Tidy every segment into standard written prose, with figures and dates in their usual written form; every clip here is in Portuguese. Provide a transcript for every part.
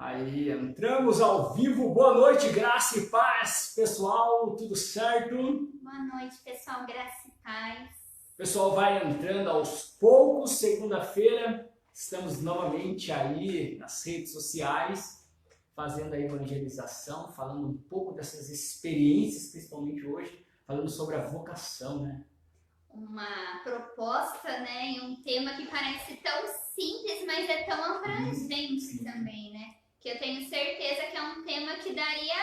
Aí, entramos ao vivo. Boa noite, graça e paz, pessoal, tudo certo? Boa noite, pessoal, graça e paz. O pessoal vai entrando aos poucos, segunda-feira, estamos novamente aí nas redes sociais, fazendo a evangelização, falando um pouco dessas experiências, principalmente hoje, falando sobre a vocação, né? Uma proposta, né, e um tema que parece tão simples, mas é tão abrangente também, né? Que eu tenho certeza que é um tema que daria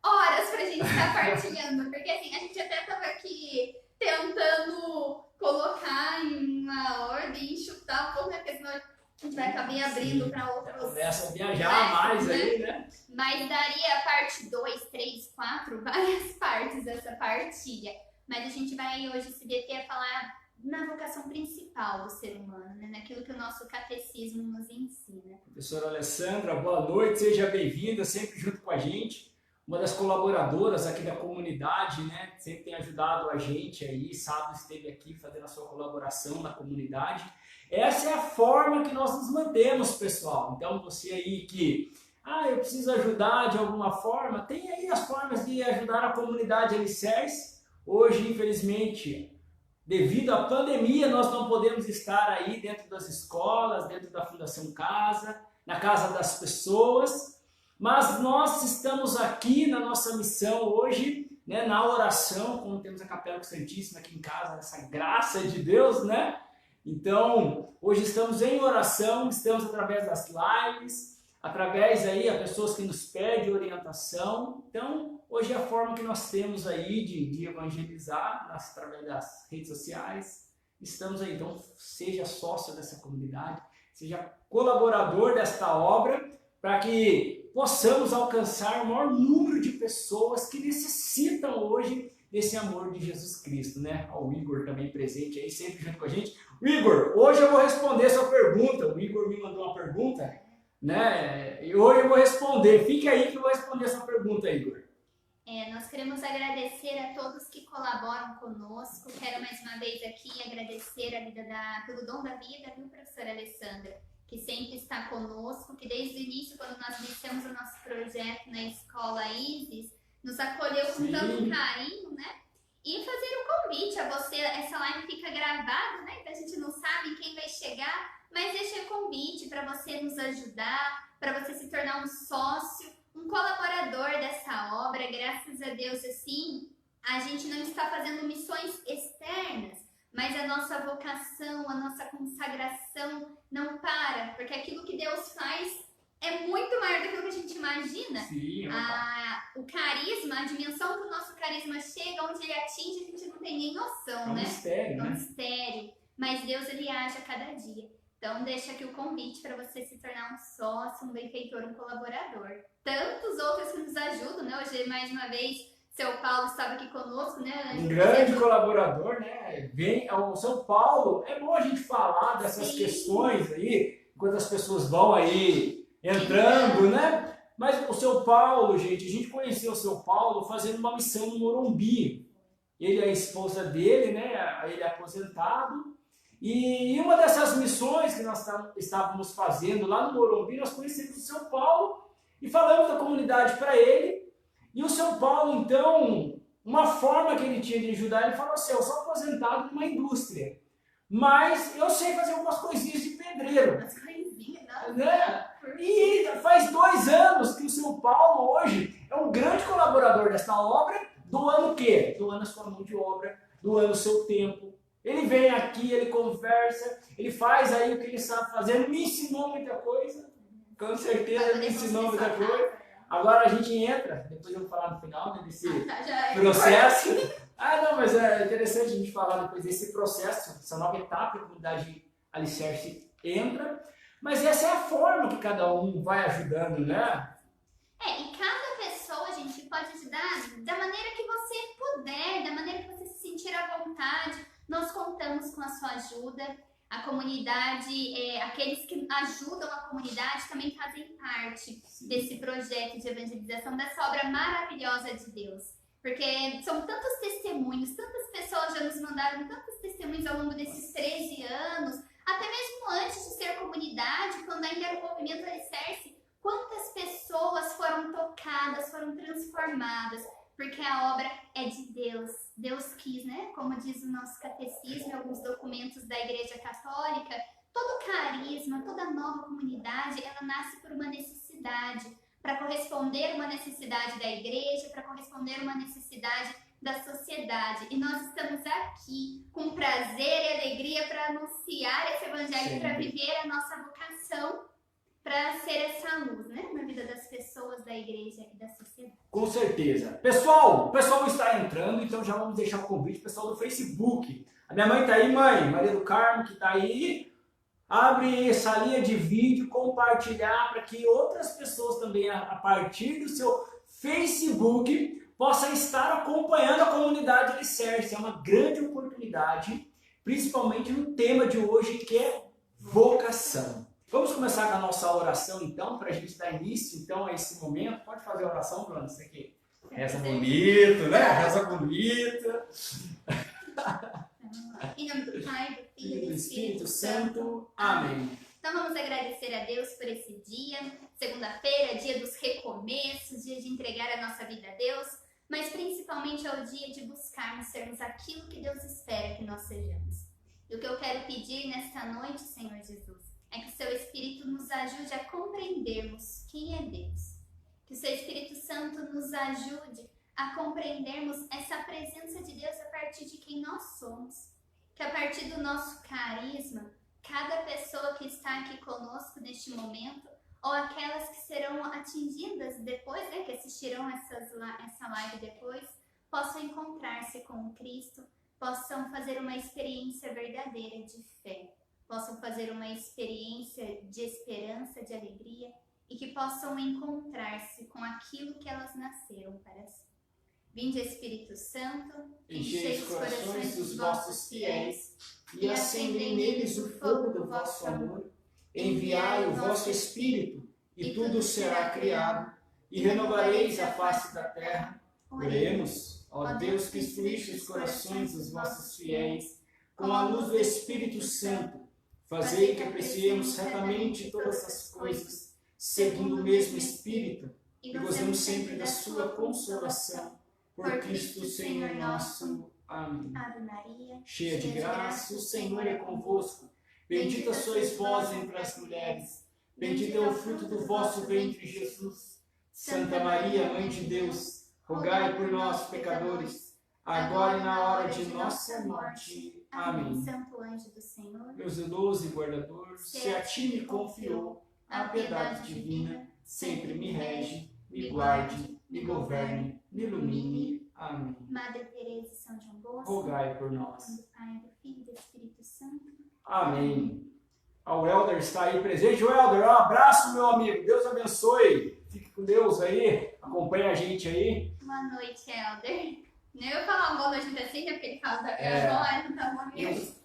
horas pra gente estar partilhando, porque assim, a gente até tava aqui tentando colocar em uma ordem, chutar um pouco, né, porque senão a gente vai acabar abrindo para outros. Começa a viajar mais, né? Aí, né? Mas daria parte 2, 3, 4, várias partes dessa partilha. Mas a gente vai hoje se deter a falar na vocação principal do ser humano, né? Naquilo que o nosso catecismo nos ensina. Professora Alessandra, boa noite, seja bem-vinda, sempre junto com a gente. Uma das colaboradoras aqui da comunidade, né? Sempre tem ajudado a gente aí, sábado esteve aqui fazendo a sua colaboração na comunidade. Essa é a forma que nós nos mantemos, pessoal. Então, você aí que, eu preciso ajudar de alguma forma, tem aí as formas de ajudar a comunidade Alicerce. Hoje, infelizmente, devido à pandemia, nós não podemos estar aí dentro das escolas, dentro da Fundação Casa, na casa das pessoas, mas nós estamos aqui na nossa missão hoje, né, na oração, como temos a Capela Santíssima aqui em casa, essa graça de Deus, né? Então, hoje estamos em oração, estamos através das lives, através aí a pessoas que nos pedem orientação. Então, hoje é a forma que nós temos aí de evangelizar através das redes sociais. Estamos aí, então seja sócio dessa comunidade, seja colaborador desta obra, para que possamos alcançar o maior número de pessoas que necessitam hoje desse amor de Jesus Cristo, né? O Igor também presente aí, sempre junto com a gente. O Igor, hoje eu vou responder a sua pergunta. O Igor me mandou uma pergunta, né? E hoje eu vou responder. Fique aí que eu vou responder essa pergunta, Igor. Nós queremos agradecer a todos que colaboram conosco. Quero mais uma vez aqui agradecer a vida pelo dom da vida, viu, professora Alessandra? Que sempre está conosco, que desde o início, quando nós iniciamos o nosso projeto na escola Isis, nos acolheu com tanto carinho, né? E fazer o convite a você, essa live fica gravada, né? Então a gente não sabe quem vai chegar, mas deixa o convite para você nos ajudar, para você se tornar um sócio, um colaborador dessa obra. Graças a Deus, assim, a gente não está fazendo missões externas, mas a nossa vocação, a nossa consagração não para, porque aquilo que Deus faz é muito maior do que a gente imagina. Sim, o carisma, a dimensão que o nosso carisma chega, onde ele atinge, a gente não tem nem noção, né? Mistério, é um né? mistério. Mas Deus, ele age a cada dia. Então, deixa aqui o convite para você se tornar um sócio, um benfeitor, um colaborador. Tantos outros que nos ajudam, né? Hoje, mais uma vez, seu Paulo estava aqui conosco, né? Um grande colaborador, né? O São Paulo, é bom a gente falar dessas questões aí, enquanto as pessoas vão aí entrando, né? Mas o seu Paulo, gente, a gente conheceu o seu Paulo fazendo uma missão no Morumbi. Ele é a esposa dele, né? Ele é aposentado. E uma dessas missões que nós estávamos fazendo lá no Morumbi, nós conhecemos o seu Paulo e falamos da comunidade para ele. E o seu Paulo, então, uma forma que ele tinha de ajudar, ele falou assim: eu sou aposentado numa indústria, mas eu sei fazer algumas coisinhas de pedreiro. Né? E faz 2 anos que o seu Paulo hoje é um grande colaborador dessa obra, doando o quê? Doando a sua mão de obra, doando o seu tempo. Ele vem aqui, ele conversa, ele faz aí o que ele sabe fazer, ele me ensinou muita coisa, com certeza ele me ensinou muita coisa. Agora a gente entra, depois eu vou falar no final, né, desse processo. Não, mas é interessante a gente falar depois desse processo, essa nova etapa que a comunidade Alicerce entra. Mas essa é a forma que cada um vai ajudando, né? E cada pessoa, gente, pode ajudar da maneira que você puder, da maneira que você se sentir à vontade. Nós contamos com a sua ajuda. A comunidade, aqueles que ajudam a comunidade também fazem parte desse projeto de evangelização, dessa obra maravilhosa de Deus. Porque são tantos testemunhos, tantas pessoas já nos mandaram tantos testemunhos ao longo desses 13 anos, até mesmo antes de ser comunidade, quando ainda era o movimento Alicerce, quantas pessoas tocadas, foram transformadas, porque a obra é de Deus. Deus quis, né? Como diz o nosso catecismo, alguns documentos da Igreja Católica, todo carisma, toda nova comunidade, ela nasce por uma necessidade, para corresponder uma necessidade da igreja, para corresponder uma necessidade da sociedade. E nós estamos aqui com prazer e alegria para anunciar esse evangelho, para viver a nossa vocação, para ser essa luz, né, na vida das pessoas, da igreja e da sociedade. Com certeza. Pessoal, o pessoal está entrando, então já vamos deixar o convite, pessoal do Facebook. A minha mãe está aí, mãe, Maria do Carmo, que está aí. Abre essa linha de vídeo, compartilhar para que outras pessoas também, a partir do seu Facebook, possam estar acompanhando a comunidade Alicerce. É uma grande oportunidade, principalmente no tema de hoje, que é vocação. Vamos começar com a nossa oração, então, para a gente dar início, então, a esse momento. Pode fazer a oração, Bruno? Isso aqui. Reza bonito, né? Reza bonita. Em nome do Pai, do Filho e do Espírito Santo. Amém. Então vamos agradecer a Deus por esse dia, segunda-feira, dia dos recomeços, dia de entregar a nossa vida a Deus, mas principalmente é o dia de buscarmos sermos aquilo que Deus espera que nós sejamos. E o que eu quero pedir nesta noite, Senhor Jesus, é que o Seu Espírito nos ajude a compreendermos quem é Deus. Que o Seu Espírito Santo nos ajude a compreendermos essa presença de Deus a partir de quem nós somos. Que a partir do nosso carisma, cada pessoa que está aqui conosco neste momento, ou aquelas que serão atingidas depois, né, que assistirão essa live depois, possam encontrar-se com Cristo, possam fazer uma experiência verdadeira de fé, possam fazer uma experiência de esperança, de alegria, e que possam encontrar-se com aquilo que elas nasceram para ser. Vinde, Espírito Santo, enchei os corações dos vossos fiéis e acendei neles o fogo do vosso amor. Enviai o vosso Espírito, e tudo será criado, e renovareis a face da terra. Oremos, ó Deus, que instruíste os corações dos vossos fiéis, com a luz do Espírito Santo, fazei que apreciemos retamente todas as coisas, segundo o mesmo Espírito, e gozemos sempre da sua consolação. Por Cristo Senhor nosso. Amém. Ave Maria, cheia de graça, o Senhor é convosco. Bendita sois vós entre as mulheres. Bendito é o fruto do vosso ventre, Jesus. Santa Maria, Mãe de Deus, rogai por nós, pecadores, agora e na hora de nossa morte. Amém. Santo anjo do Senhor, meu zeloso e guardador, se a ti me confiou a piedade divina, sempre me rege, me guarde, me governe, me ilumine. Amém. Madre Teresa de São João Bosco, rogai por nós. Do Pai, do Filho e do Espírito Santo. Amém. O Helder está aí presente. O Helder, um abraço, meu amigo. Deus abençoe. Fique com Deus aí. Acompanhe a gente aí. Boa noite, Helder. Nem eu falar uma boa noite assim, né? Porque ele fala da minha voz, não tá bom mesmo.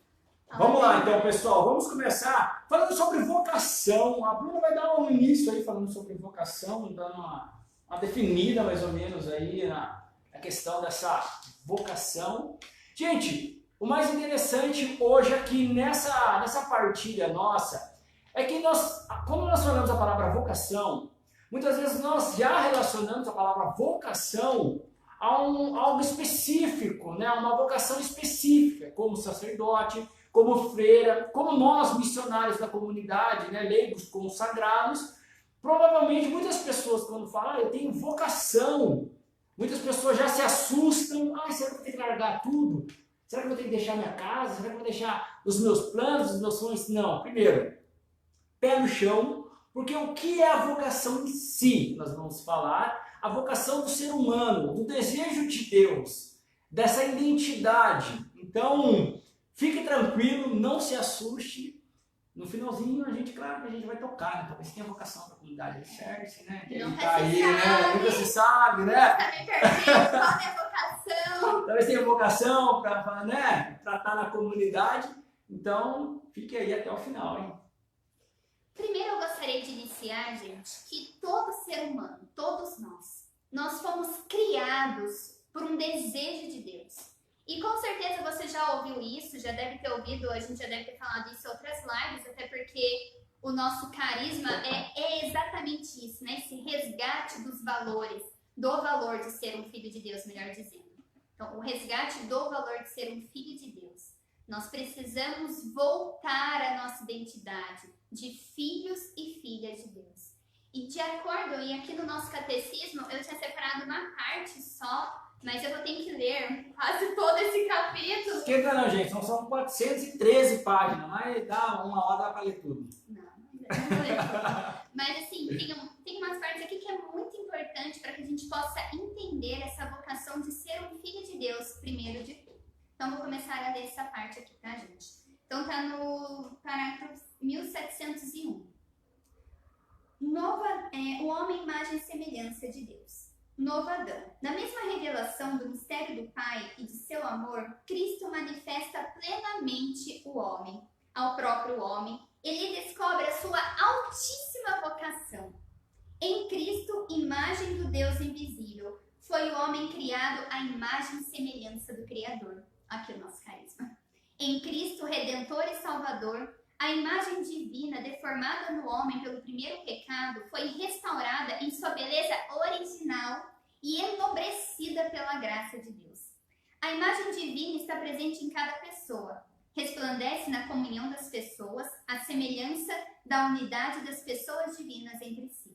Vamos lá, então, pessoal. Vamos começar falando sobre vocação. A Bruna vai dar um início aí falando sobre vocação, dando uma definida mais ou menos aí na questão dessa vocação. Gente, o mais interessante hoje aqui nessa partilha nossa é que quando nós falamos a palavra vocação, muitas vezes nós já relacionamos a palavra vocação a algo específico, né? Uma vocação específica, como sacerdote, como freira, como nós, missionários da comunidade, né? Leigos consagrados. Provavelmente muitas pessoas, quando falam, eu tenho vocação, muitas pessoas já se assustam. Será que eu vou ter que largar tudo? Será que eu vou ter que deixar minha casa? Será que eu vou deixar os meus planos, os meus sonhos? Não. Primeiro, pé no chão, porque o que é a vocação em si? Nós vamos falar a vocação do ser humano, do desejo de Deus, dessa identidade. Então, fique tranquilo, não se assuste. No finalzinho, claro que a gente vai tocar, né? Talvez tenha vocação para a comunidade Alicerce, né? Que nunca tá se aí, sabe. né? Nunca se sabe, né? Tá me perdido, qual é a vocação? Talvez tenha vocação para, né, estar na comunidade. Então, fique aí até o final, hein? Primeiro eu gostaria de iniciar, gente, que todo ser humano, todos nós fomos criados por um desejo de Deus. E com certeza você já ouviu isso, já deve ter ouvido, a gente já deve ter falado isso em outras lives, até porque o nosso carisma é exatamente isso, né? Esse resgate dos valores, do valor de ser um filho de Deus, melhor dizendo. Então, o resgate do valor de ser um filho de Deus. Nós precisamos voltar à nossa identidade de filhos e filhas de Deus. E de acordo, e aqui no nosso catecismo, eu tinha separado uma parte só, mas eu vou ter que ler quase todo esse capítulo. Esquenta não, gente, são 413 páginas, mas dá uma hora para ler tudo. Não vou ler tudo. Mas assim, tem umas partes aqui que é muito importante para que a gente possa entender essa vocação de ser um filho de Deus, primeiro de tudo. Então, vou começar a ler essa parte aqui, tá, gente? Então, tá no parágrafo 1701. O homem, imagem e semelhança de Deus. Novo Adão. Na mesma revelação do mistério do Pai e de seu amor, Cristo manifesta plenamente o homem. Ao próprio homem, ele descobre a sua altíssima vocação. Em Cristo, imagem do Deus invisível, foi o homem criado à imagem e semelhança do Criador. Aqui o nosso carisma. Em Cristo, Redentor e Salvador, a imagem divina deformada no homem pelo primeiro pecado foi restaurada em sua beleza original e enobrecida pela graça de Deus. A imagem divina está presente em cada pessoa, resplandece na comunhão das pessoas, a semelhança da unidade das pessoas divinas entre si.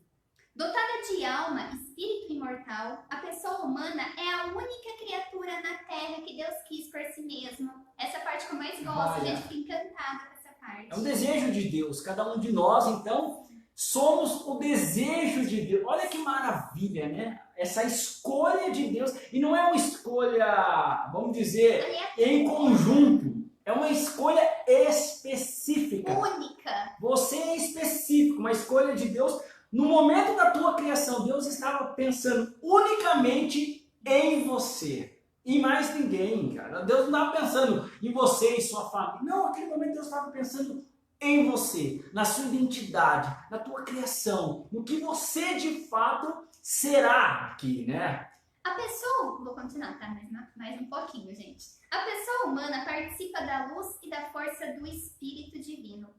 Dotada de alma, espírito imortal, a pessoa humana é a única criatura na Terra que Deus quis por si mesmo. Essa é a parte que eu mais gosto, a gente fica encantada com essa parte. É um desejo de Deus, cada um de nós, então, somos o desejo de Deus. Olha que maravilha, né? Essa escolha de Deus, e não é uma escolha, vamos dizer, em conjunto, é uma escolha específica. Única. Você é específico, uma escolha de Deus. No momento da tua criação, Deus estava pensando unicamente em você. E mais ninguém, cara. Deus não estava pensando em você e sua família. Não, naquele momento Deus estava pensando em você, na sua identidade, na tua criação, no que você de fato será aqui, né? A pessoa, vou continuar, tá? Mais um pouquinho, gente. A pessoa humana participa da luz e da força do Espírito Divino.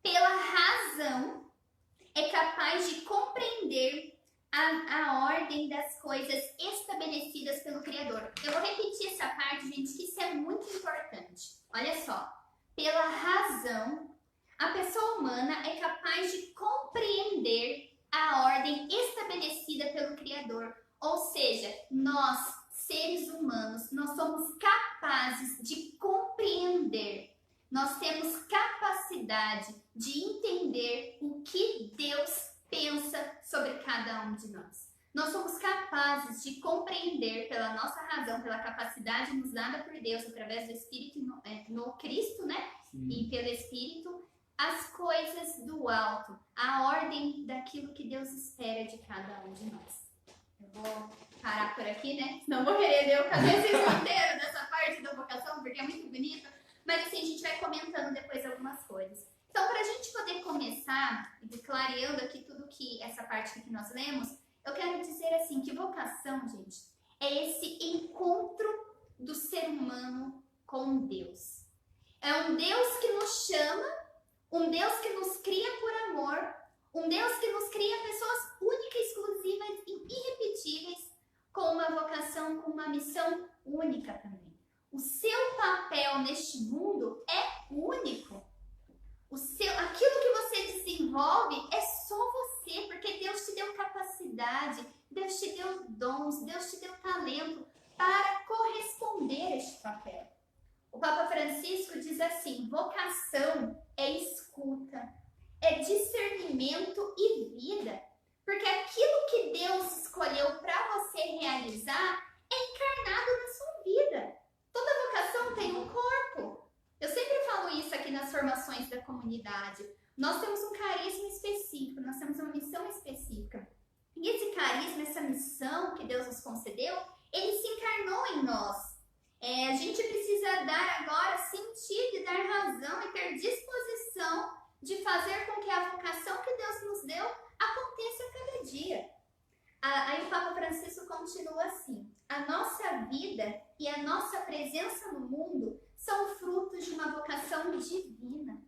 Pela razão, é capaz de compreender a ordem das coisas estabelecidas pelo Criador. Eu vou repetir essa parte, gente, que isso é muito importante. Olha só. Pela razão, a pessoa humana é capaz de compreender a ordem estabelecida pelo Criador. Ou seja, nós, seres humanos, nós somos capazes de compreender. Nós temos capacidade de entender o que Deus pensa sobre cada um de nós. Nós somos capazes de compreender pela nossa razão, pela capacidade nos dada por Deus através do Espírito no Cristo, né? Sim. E pelo Espírito, as coisas do alto, a ordem daquilo que Deus espera de cada um de nós. Eu vou parar por aqui, né? Senão vou querer ler o catecismo inteiro dessa parte da vocação, porque é muito bonito. Mas assim, a gente vai comentando depois algumas coisas. Então, para a gente poder começar, clareando aqui tudo que essa parte que nós lemos, eu quero dizer assim, que vocação, gente, é esse encontro do ser humano com Deus. É um Deus que nos chama, um Deus que nos cria por amor, um Deus que nos cria pessoas únicas, exclusivas e irrepetíveis, com uma vocação, com uma missão única também. O seu papel neste mundo é único. Aquilo que você desenvolve é só você, porque Deus te deu capacidade, Deus te deu dons, Deus te deu talento para corresponder a este papel. O Papa Francisco diz assim: vocação é escuta, é discernimento e vida, porque aquilo que Deus escolheu para você realizar é encarnado na sua vida. Toda vocação tem um corpo. Eu sempre falo isso aqui nas formações da comunidade. Nós temos um carisma específico, nós temos uma missão específica. E esse carisma, essa missão que Deus nos concedeu, ele se encarnou em nós. A gente precisa dar agora sentido e dar razão e ter disposição de fazer com que a vocação que Deus nos deu aconteça a cada dia. Aí o Papa Francisco continua assim: a nossa vida e a nossa presença no mundo são frutos de uma vocação divina.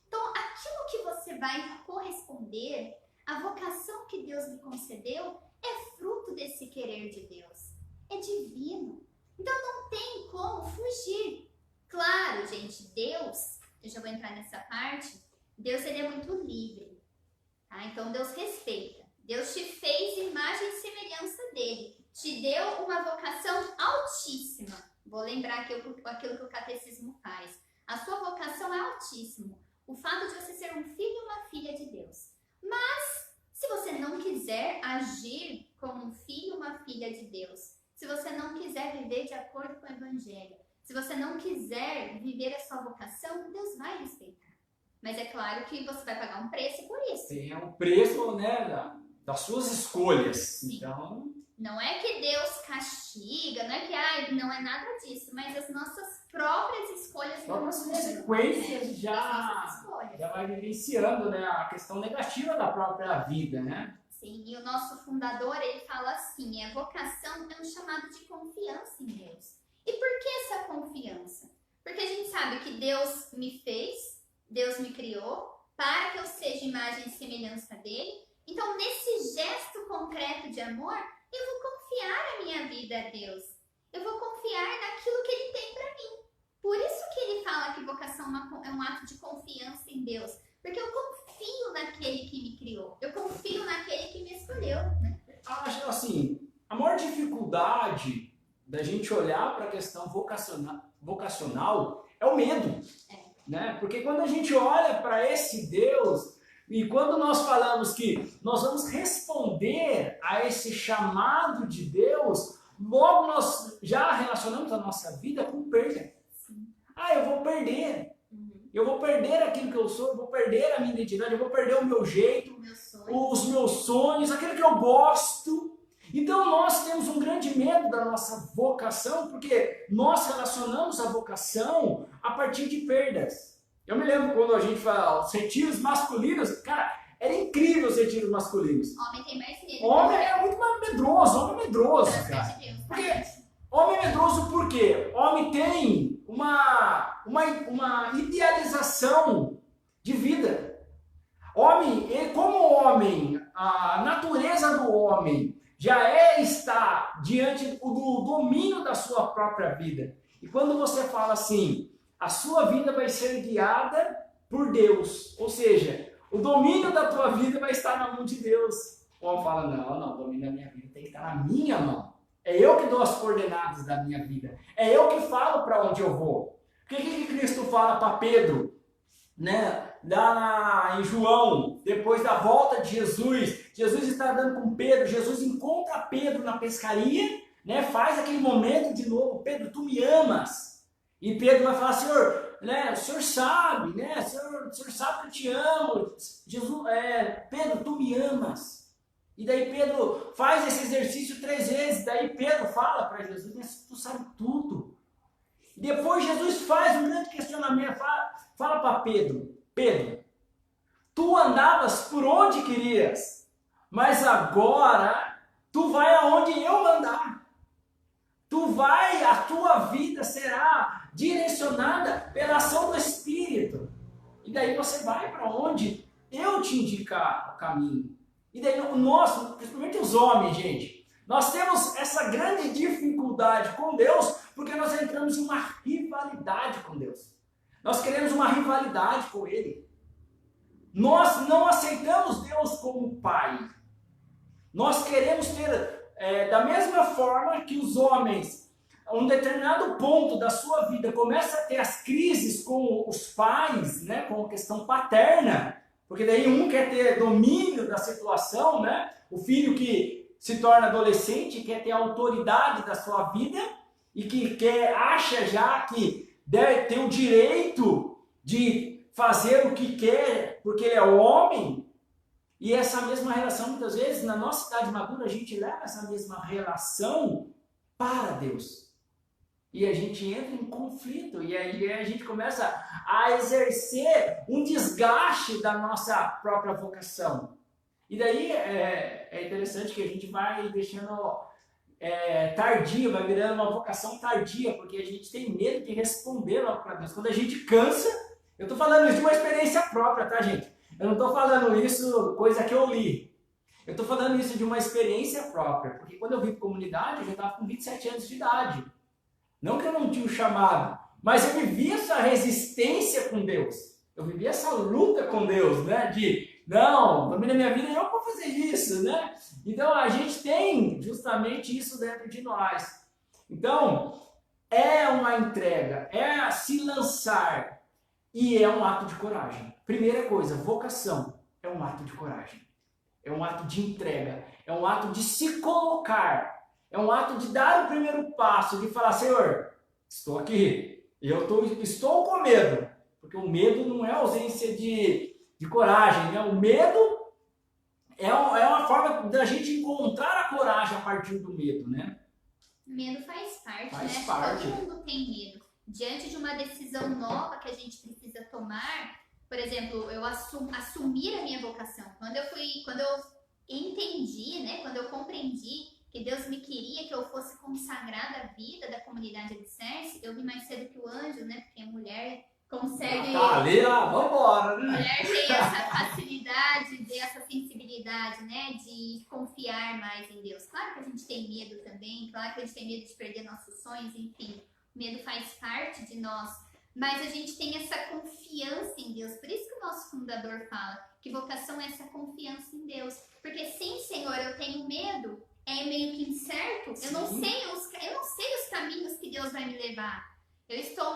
Então, aquilo aquilo que você vai corresponder, a vocação que Deus lhe concedeu, é fruto desse querer de Deus. É divino. Então não tem como fugir. Claro, gente, Deus, eu já vou entrar nessa parte, Deus ele é muito livre. Tá? Então Deus respeita. Deus te fez imagem e semelhança dele. Te deu uma vocação altíssima. Vou lembrar aquilo que o catecismo faz. A sua vocação é altíssima. O fato de você ser um filho e uma filha de Deus. Mas, se você não quiser agir como um filho e uma filha de Deus, se você não quiser viver de acordo com o Evangelho, se você não quiser viver a sua vocação, Deus vai respeitar. Mas é claro que você vai pagar um preço por isso. Tem um preço, né, das suas escolhas. Sim. Então, não é que Deus castiga, não é que não é nada disso, mas as nossas próprias escolhas, as consequências já vai vivenciando, né, a questão negativa da própria vida, né? Sim, e o nosso fundador, ele fala assim, a vocação é um chamado de confiança em Deus. E por que essa confiança? Porque a gente sabe que Deus me fez, Deus me criou, para que eu seja imagem e semelhança dele. Então, nesse gesto concreto de amor, eu vou confiar a minha vida a Deus. Eu vou confiar naquilo que ele tem para mim. Por isso que ele fala que vocação é um ato de confiança em Deus. Porque eu confio naquele que me criou. Eu confio naquele que me escolheu. Né? Acho assim, a maior dificuldade da gente olhar para a questão vocacional é o medo. Né? Porque quando a gente olha para esse Deus, e quando nós falamos que nós vamos responder a esse chamado de Deus, logo nós já relacionamos a nossa vida com perda. Eu vou perder. Eu vou perder aquilo que eu sou, eu vou perder a minha identidade, eu vou perder o meu jeito, os meus sonhos, aquilo que eu gosto. Então nós temos um grande medo da nossa vocação, porque nós relacionamos a vocação a partir de perdas. Eu me lembro quando a gente fala os retiros masculinos, cara, era incrível os retiros masculinos. Homem tem mais medo. Homem é muito mais medroso, homem é medroso, cara. Porque homem é medroso por quê? Homem tem uma idealização de vida. Homem, como homem, a natureza do homem já está diante do domínio da sua própria vida. E quando você fala assim, a sua vida vai ser guiada por Deus. Ou seja, o domínio da tua vida vai estar na mão de Deus. O homem fala, não, o domínio da minha vida tem que estar na minha mão. É eu que dou as coordenadas da minha vida. É eu que falo para onde eu vou. O que Cristo fala para Pedro? Né? Lá em João, depois da volta de Jesus, Jesus está andando com Pedro, Jesus encontra Pedro na pescaria, né? Faz aquele momento de novo, Pedro, tu me amas. E Pedro vai falar, Senhor, né, o Senhor sabe, né? O Senhor sabe que eu te amo. Jesus, Pedro, tu me amas. E daí Pedro faz esse exercício 3 vezes. Daí Pedro fala para Jesus, mas tu sabe tudo. Depois Jesus faz um grande questionamento, fala para Pedro, Pedro, tu andavas por onde querias, mas agora tu vai aonde eu mandar. A tua vida será direcionada pela ação do Espírito. E daí você vai para onde eu te indicar o caminho. E daí nós, principalmente os homens, gente, nós temos essa grande dificuldade com Deus, porque nós entramos em uma rivalidade com Deus. Nós queremos uma rivalidade com Ele. Nós não aceitamos Deus como Pai. Nós queremos ter, da mesma forma que os homens, a um determinado ponto da sua vida, começa a ter as crises com os pais, né, com a questão paterna, porque daí um quer ter domínio da situação, né? O filho que se torna adolescente quer ter a autoridade da sua vida e que acha já que deve ter o direito de fazer o que quer, porque ele é homem. E essa mesma relação, muitas vezes, na nossa idade madura, a gente leva essa mesma relação para Deus. E a gente entra em conflito, e aí a gente começa a exercer um desgaste da nossa própria vocação. E daí é interessante que a gente vai deixando tardia, vai virando uma vocação tardia, porque a gente tem medo de responder logo para Deus. Quando a gente cansa, Eu estou falando isso de uma experiência própria, tá, gente? Eu não estou falando isso coisa que eu li. Eu estou falando isso de uma experiência própria, porque quando eu vim para a comunidade, eu já estava com 27 anos de idade. Não que eu não tinha o chamado, mas eu vivi essa resistência com Deus. Eu vivi essa luta com Deus, né? De, não, para mim na minha vida eu vou fazer isso, né? Então a gente tem justamente isso dentro de nós. Então, é uma entrega, é se lançar e é um ato de coragem. Primeira coisa, vocação é um ato de coragem. É um ato de entrega, é um ato de se colocar, é um ato de dar o primeiro passo, de falar, Senhor, estou aqui, estou com medo, porque o medo não é ausência de coragem, né? O medo é uma forma da gente encontrar a coragem a partir do medo, né? Medo faz parte, Faz né? parte. Todo mundo tem medo. Diante de uma decisão nova que a gente precisa tomar, por exemplo, eu assumir a minha vocação. Quando eu entendi, né? Quando eu compreendi que Deus me queria que eu fosse consagrada à vida da comunidade Alicerce, eu vi mais cedo que o anjo, né? Porque a mulher consegue... Tá ali, vambora, né? A mulher tem essa facilidade, essa sensibilidade, né? De confiar mais em Deus. Claro que a gente tem medo também, claro que a gente tem medo de perder nossos sonhos, enfim. O medo faz parte de nós. Mas a gente tem essa confiança em Deus. Por isso que o nosso fundador fala que vocação é essa confiança em Deus. Porque sem Senhor eu tenho medo, é meio que incerto. Eu não sei os caminhos que Deus vai me levar. Eu estou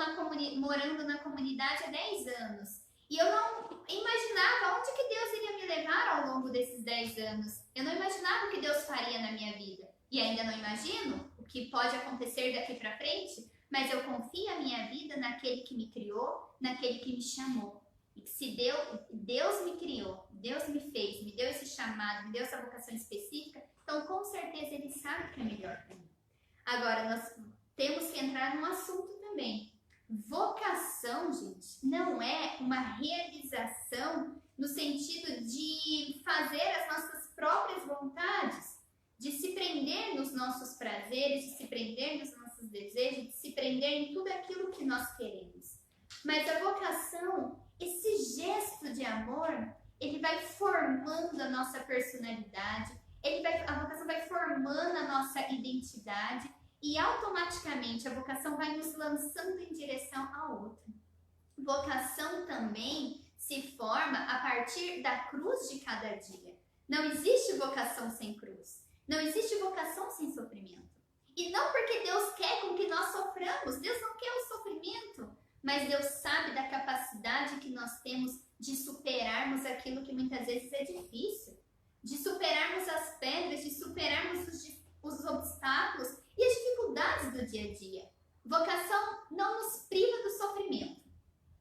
morando na comunidade há 10 anos. E eu não imaginava onde que Deus iria me levar ao longo desses 10 anos. Eu não imaginava o que Deus faria na minha vida. E ainda não imagino o que pode acontecer daqui para frente. Mas eu confio a minha vida naquele que me criou, naquele que me chamou. E que se Deus me criou, Deus me fez, me deu esse chamado, me deu essa vocação específica, então com certeza Ele sabe o que é melhor para mim. Agora, nós temos que entrar num assunto também. Vocação, gente, não é uma realização no sentido de fazer as nossas próprias vontades, de se prender nos nossos prazeres, de se prender nos nossos desejos, de se prender em tudo aquilo que nós queremos. Mas a vocação, esse gesto de amor, ele vai formando a nossa personalidade, a vocação vai formando a nossa identidade e automaticamente a vocação vai nos lançando em direção a outra. Vocação também se forma a partir da cruz de cada dia. Não existe vocação sem cruz. Não existe vocação sem sofrimento. E não porque Deus quer com que nós soframos. Deus não quer o sofrimento. Mas Deus sabe da capacidade que nós temos de superarmos aquilo que muitas vezes é difícil. De superarmos as pedras, de superarmos os obstáculos e as dificuldades do dia a dia. Vocação não nos priva do sofrimento.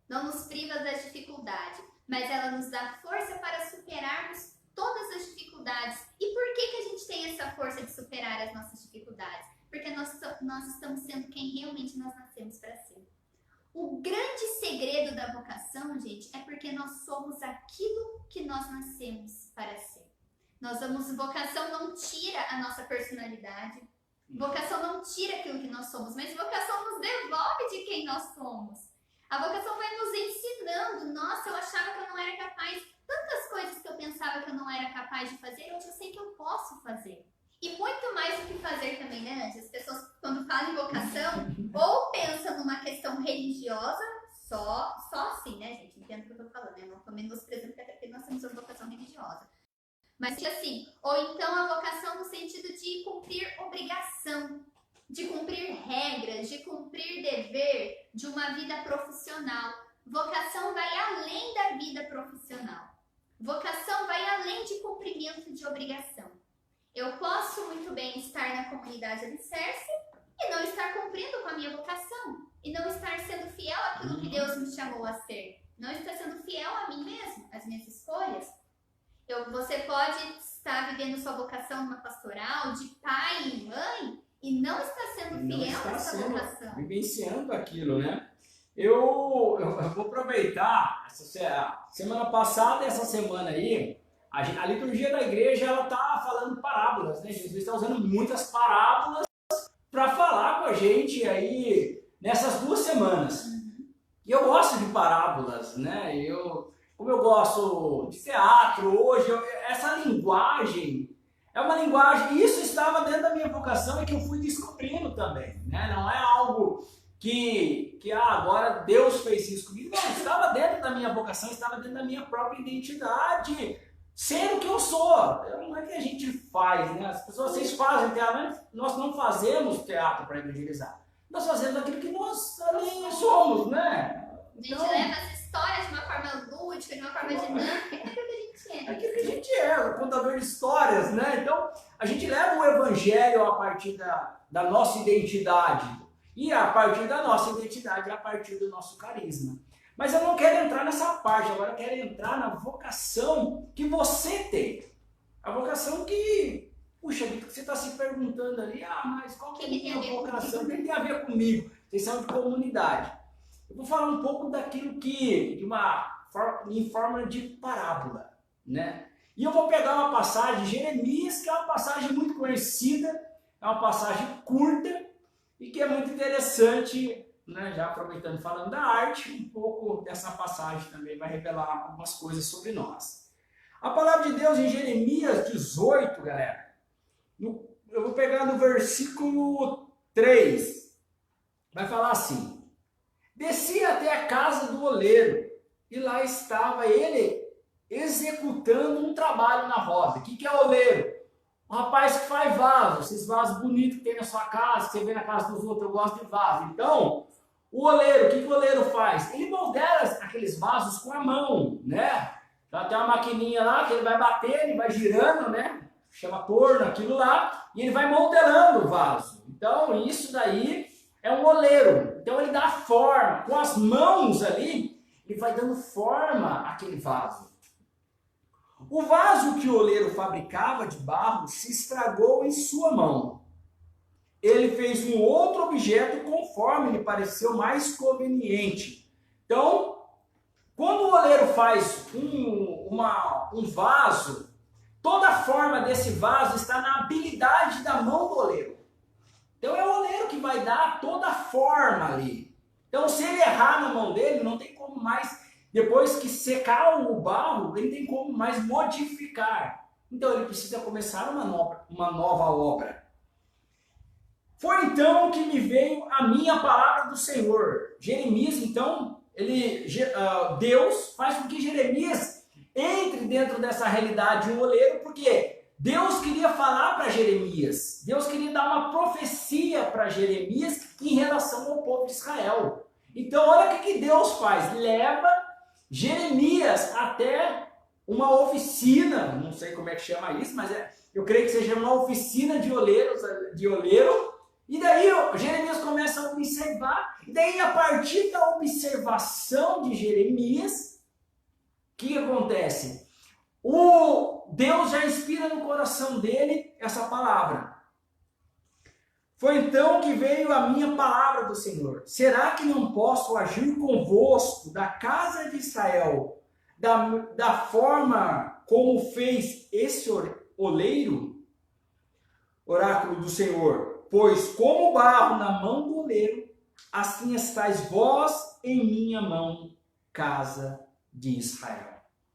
Não nos priva da dificuldade. Mas ela nos dá força para superarmos todas as dificuldades. E por que a gente tem essa força de superar as nossas dificuldades? Porque nós estamos sendo quem realmente nós nascemos para ser. O grande segredo da vocação, gente, é porque nós somos aquilo que nós nascemos para ser. Vocação não tira a nossa personalidade, vocação não tira aquilo que nós somos, mas vocação nos devolve de quem nós somos. A vocação vai nos ensinando. Nossa, eu achava que eu não era capaz. Tantas coisas que eu pensava que eu não era capaz de fazer, hoje eu sei que eu posso fazer. E muito mais do que fazer também, né, Andy? As pessoas, quando falam em vocação, ou pensam numa questão religiosa, só assim, né, gente? Entendo o que eu tô falando, né? Não tô menosprezando, até porque nós temos uma vocação religiosa. Mas assim, ou então a vocação no sentido de cumprir obrigação, de cumprir regras, de cumprir dever de uma vida profissional. Vocação vai além da vida profissional. Vocação vai além de cumprimento de obrigação. Eu posso muito bem estar na comunidade Alicerce e não estar cumprindo com a minha vocação. E não estar sendo fiel àquilo que Deus me chamou a ser. Não estar sendo fiel a mim mesmo, às minhas escolhas. Você pode estar vivendo sua vocação numa pastoral de pai e mãe e não estar sendo fiel a essa vocação. Vivenciando aquilo, né? Eu vou aproveitar semana passada e essa semana aí, a liturgia da igreja ela tá falando parábolas, né? Jesus está usando muitas parábolas para falar com a gente aí nessas 2 semanas. E eu gosto de parábolas, né? Como eu gosto de teatro hoje, essa linguagem é uma linguagem, isso estava dentro da minha vocação e que eu fui descobrindo também, né? Não é algo que agora Deus fez isso comigo, não, estava dentro da minha vocação, estava dentro da minha própria identidade, sendo que eu sou. Não é que a gente faz, né? As pessoas, vocês fazem teatro, mas nós não fazemos teatro para evangelizar. Nós fazemos aquilo que nós ali somos, né? Então, a gente leva as histórias de uma forma lúdica, de uma forma dinâmica, é aquilo que a gente é. É aquilo que a gente é, o contador de histórias, né? Então, a gente leva o evangelho a partir da nossa identidade. E a partir da nossa identidade, a partir do nosso carisma. Mas eu não quero entrar nessa parte, agora eu quero entrar na vocação que você tem. A vocação que, puxa, você está se perguntando ali, mas qual que é a minha vocação? O que tem a ver comigo? Vocês são de comunidade. Eu vou falar um pouco daquilo em forma de parábola, né? E eu vou pegar uma passagem de Jeremias, que é uma passagem muito conhecida, é uma passagem curta e que é muito interessante, né? Já aproveitando falando da arte, um pouco dessa passagem também vai revelar algumas coisas sobre nós. A palavra de Deus em Jeremias 18, galera, eu vou pegar no versículo 3, vai falar assim: desci até a casa do oleiro, e lá estava ele executando um trabalho na roda. O que é oleiro? Um rapaz que faz vasos, esses vasos bonitos que tem na sua casa, que você vê na casa dos outros. Eu gosto de vaso. Então, o oleiro, o que o oleiro faz? Ele moldela aqueles vasos com a mão, né? Então, tem uma maquininha lá que ele vai bater, ele vai girando, né? Chama torno, aquilo lá, e ele vai modelando o vaso. Então, isso daí é um oleiro. Então ele dá forma, com as mãos ali, ele vai dando forma àquele vaso. O vaso que o oleiro fabricava de barro se estragou em sua mão. Ele fez um outro objeto conforme lhe pareceu mais conveniente. Então, quando o oleiro faz um vaso, toda a forma desse vaso está na habilidade da mão do oleiro. Então é o oleiro que vai dar toda a forma ali. Então se ele errar na mão dele, não tem como mais, depois que secar o barro, ele tem como mais modificar. Então ele precisa começar uma nova obra. Foi então que me veio a minha palavra do Senhor. Jeremias, então, Deus faz com que Jeremias entre dentro dessa realidade de um oleiro, porque Deus queria falar para Jeremias, Deus queria dar uma profecia para Jeremias em relação ao povo de Israel. Então olha o que Deus faz, leva Jeremias até uma oficina, não sei como é que chama isso, mas eu creio que seja uma oficina de oleiro, e daí Jeremias começa a observar, e daí a partir da observação de Jeremias, o que acontece? Deus já inspira no coração dele essa palavra. Foi então que veio a minha palavra do Senhor. Será que não posso agir convosco da casa de Israel da forma como fez esse oleiro? Oráculo do Senhor. Pois como barro na mão do oleiro, assim estáis vós em minha mão, casa de Israel.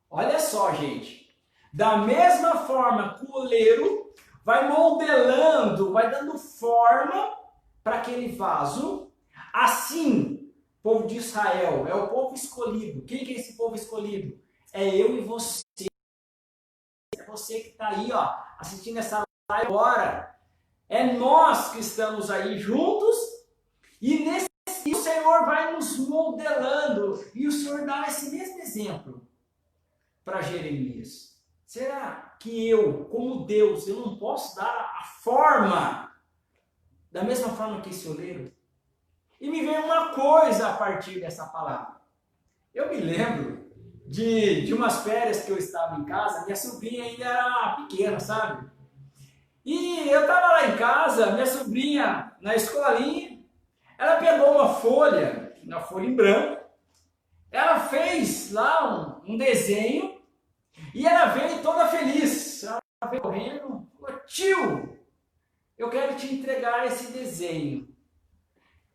Olha só, gente. Da mesma forma que o oleiro vai modelando, vai dando forma para aquele vaso, assim, o povo de Israel é o povo escolhido. Quem que é esse povo escolhido? É eu e você. É você que está aí, ó, assistindo essa live agora. É nós que estamos aí juntos e o Senhor vai nos modelando. E o Senhor dá esse mesmo exemplo para Jeremias. Será que eu, como Deus, eu não posso dar a forma da mesma forma que esse oleiro? E me veio uma coisa a partir dessa palavra. Eu me lembro de umas férias que eu estava em casa, minha sobrinha ainda era pequena, sabe? E eu estava lá em casa, minha sobrinha na escolinha, ela pegou uma folha em branco, ela fez lá um desenho, e ela veio toda feliz. Ela veio correndo, falou: tio, eu quero te entregar esse desenho.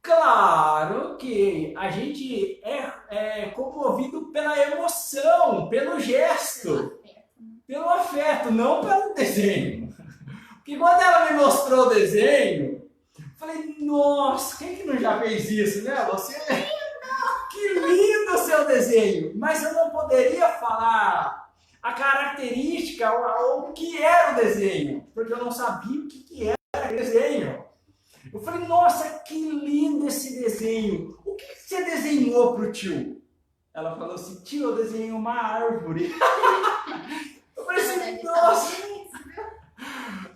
Claro que a gente é comovido pela emoção, pelo gesto, pelo afeto, não pelo desenho. Porque quando ela me mostrou o desenho, eu falei, nossa, quem que não já fez isso, né? Você, que lindo o seu desenho! Mas eu não poderia falar a característica ou o que era o desenho, porque eu não sabia o que era o desenho. Eu falei, nossa, que lindo esse desenho. O que você desenhou pro tio? Ela falou assim, tio, eu desenhei uma árvore. Eu falei assim, nossa.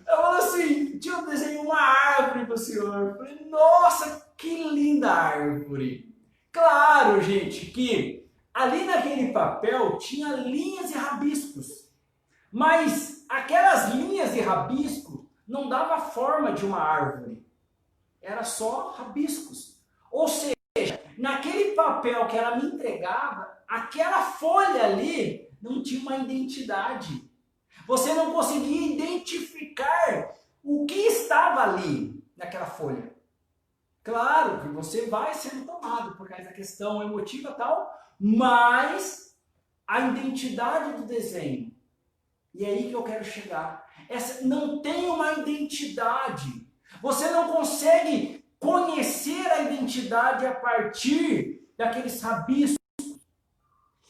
Ela falou assim, tio, eu desenhei uma árvore pro senhor. Eu falei, nossa, que linda árvore. Claro, gente, que ali naquele papel tinha linhas e rabiscos. Mas aquelas linhas e rabiscos não dava forma de uma árvore. Era só rabiscos. Ou seja, naquele papel que ela me entregava, aquela folha ali não tinha uma identidade. Você não conseguia identificar o que estava ali naquela folha. Claro que você vai sendo tomado por causa da questão emotiva e tal, mas a identidade do desenho, e é aí que eu quero chegar, essa não tem uma identidade. Você não consegue conhecer a identidade a partir daqueles rabiscos.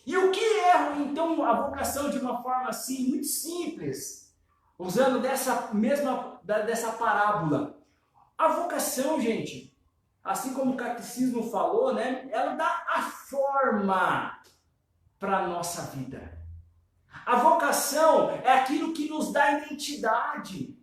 E o que é, então, a vocação de uma forma assim, muito simples, usando dessa parábola? A vocação, gente, assim como o catecismo falou, né, ela dá a forma para a nossa vida. A vocação é aquilo que nos dá identidade.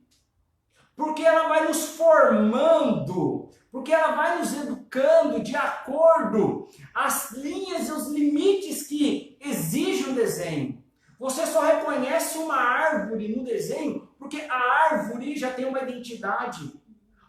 Porque ela vai nos formando, porque ela vai nos educando de acordo às linhas e os limites que exige o desenho. Você só reconhece uma árvore no desenho porque a árvore já tem uma identidade.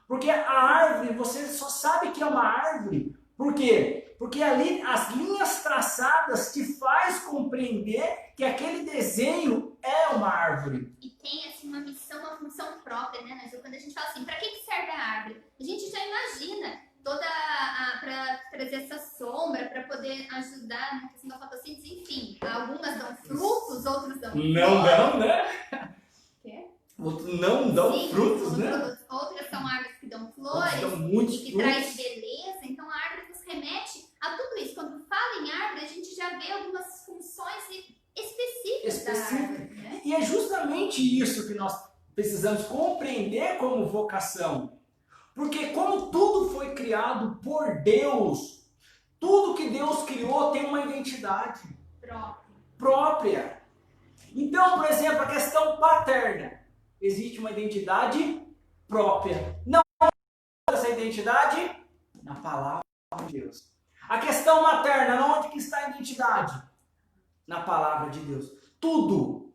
Porque a árvore, você só sabe que é uma árvore. Por quê? Porque ali as linhas traçadas te faz compreender que aquele desenho é uma árvore. E tem assim uma missão, uma função própria, né, Nigel? Quando a gente fala assim, para que serve a árvore? A gente já imagina para trazer essa sombra, para poder ajudar na questão da fotossíntese, enfim. Algumas dão frutos, outras dão flores. Não dão, né? Quê? Não dão Sim, frutos, né? Outras são árvores que dão flores e que traz beleza. Então a árvore nos remete a tudo isso. Quando fala em árvore, a gente já vê algumas funções específicas da árvore, né? E é justamente isso que nós precisamos compreender como vocação. Porque como tudo foi criado por Deus, tudo que Deus criou tem uma identidade própria. Então, por exemplo, a questão paterna. Existe uma identidade própria. Não essa identidade na palavra de Deus. A questão materna, onde que está a identidade? Na palavra de Deus. Tudo.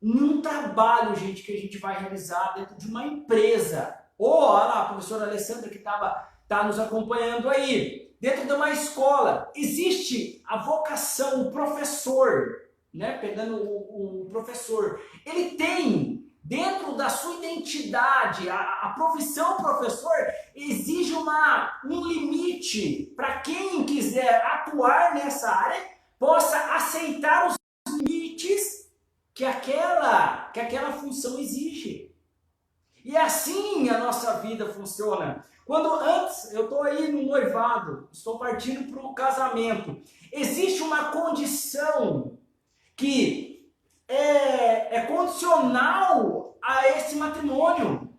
Num trabalho, gente, que a gente vai realizar dentro de uma empresa. Ou, olha lá, a professora Alessandra que tá nos acompanhando aí. Dentro de uma escola. Existe a vocação, o professor, né? Pegando o professor. Ele tem, dentro da sua identidade, a profissão professor exige um limite para quem quiser atuar nessa área, possa aceitar os limites que aquela função exige. E assim a nossa vida funciona. Quando antes eu estou aí no noivado, estou partindo para o casamento, existe uma condição que é condicional a esse matrimônio.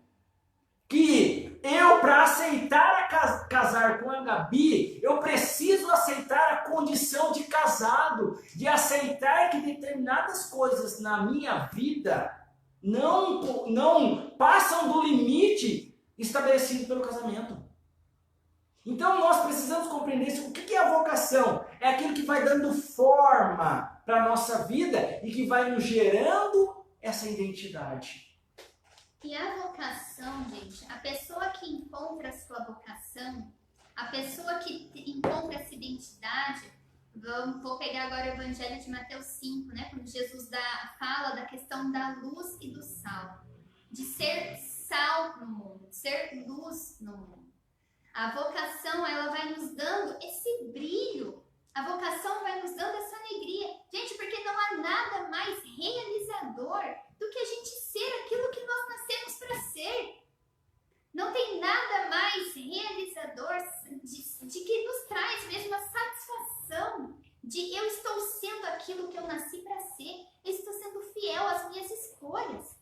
Que eu, para aceitar casar com a Gabi, eu preciso aceitar a condição de casado, de aceitar que determinadas coisas na minha vida não passam do limite estabelecido pelo casamento. Então nós precisamos compreender isso. O que é a vocação? É aquilo que vai dando forma para a nossa vida e que vai nos gerando essa identidade. E a vocação, gente, a pessoa que encontra a sua vocação, a pessoa que encontra essa identidade, vou pegar agora o Evangelho de Mateus 5, né? Quando Jesus fala da questão da luz e do sal, de ser sal no mundo, de ser luz no mundo. A vocação, ela vai nos dando esse brilho. A vocação vai nos dando essa alegria. Gente, porque não há nada mais realizador do que a gente ser aquilo que nós nascemos para ser. Não tem nada mais realizador de que nos traz mesmo a satisfação de eu estou sendo aquilo que eu nasci para ser. Eu estou sendo fiel às minhas escolhas.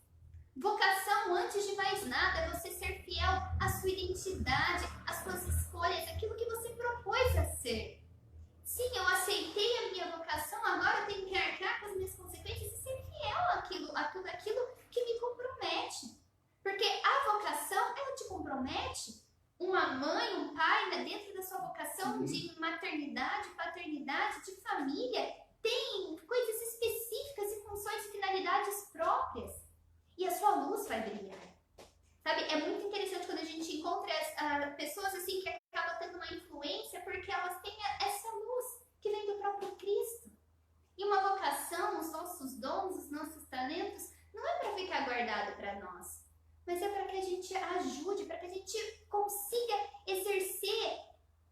Vocação, antes de mais nada, é você ser fiel à sua identidade, às suas escolhas, aquilo que você propôs a ser. Sim, eu aceitei a minha vocação, agora eu tenho que arcar com as minhas consequências e ser fiel àquilo que me compromete. Porque a vocação, ela te compromete. Uma mãe, um pai, né, dentro da sua vocação de maternidade, paternidade, de família, tem coisas específicas e funções e finalidades próprias. E a sua luz vai brilhar. Sabe, é muito interessante quando a gente encontra pessoas assim que acabam tendo uma influência porque elas têm essa luz que vem do próprio Cristo. E uma vocação, os nossos dons, os nossos talentos, não é para ficar guardado para nós, mas é para que a gente ajude, para que a gente consiga exercer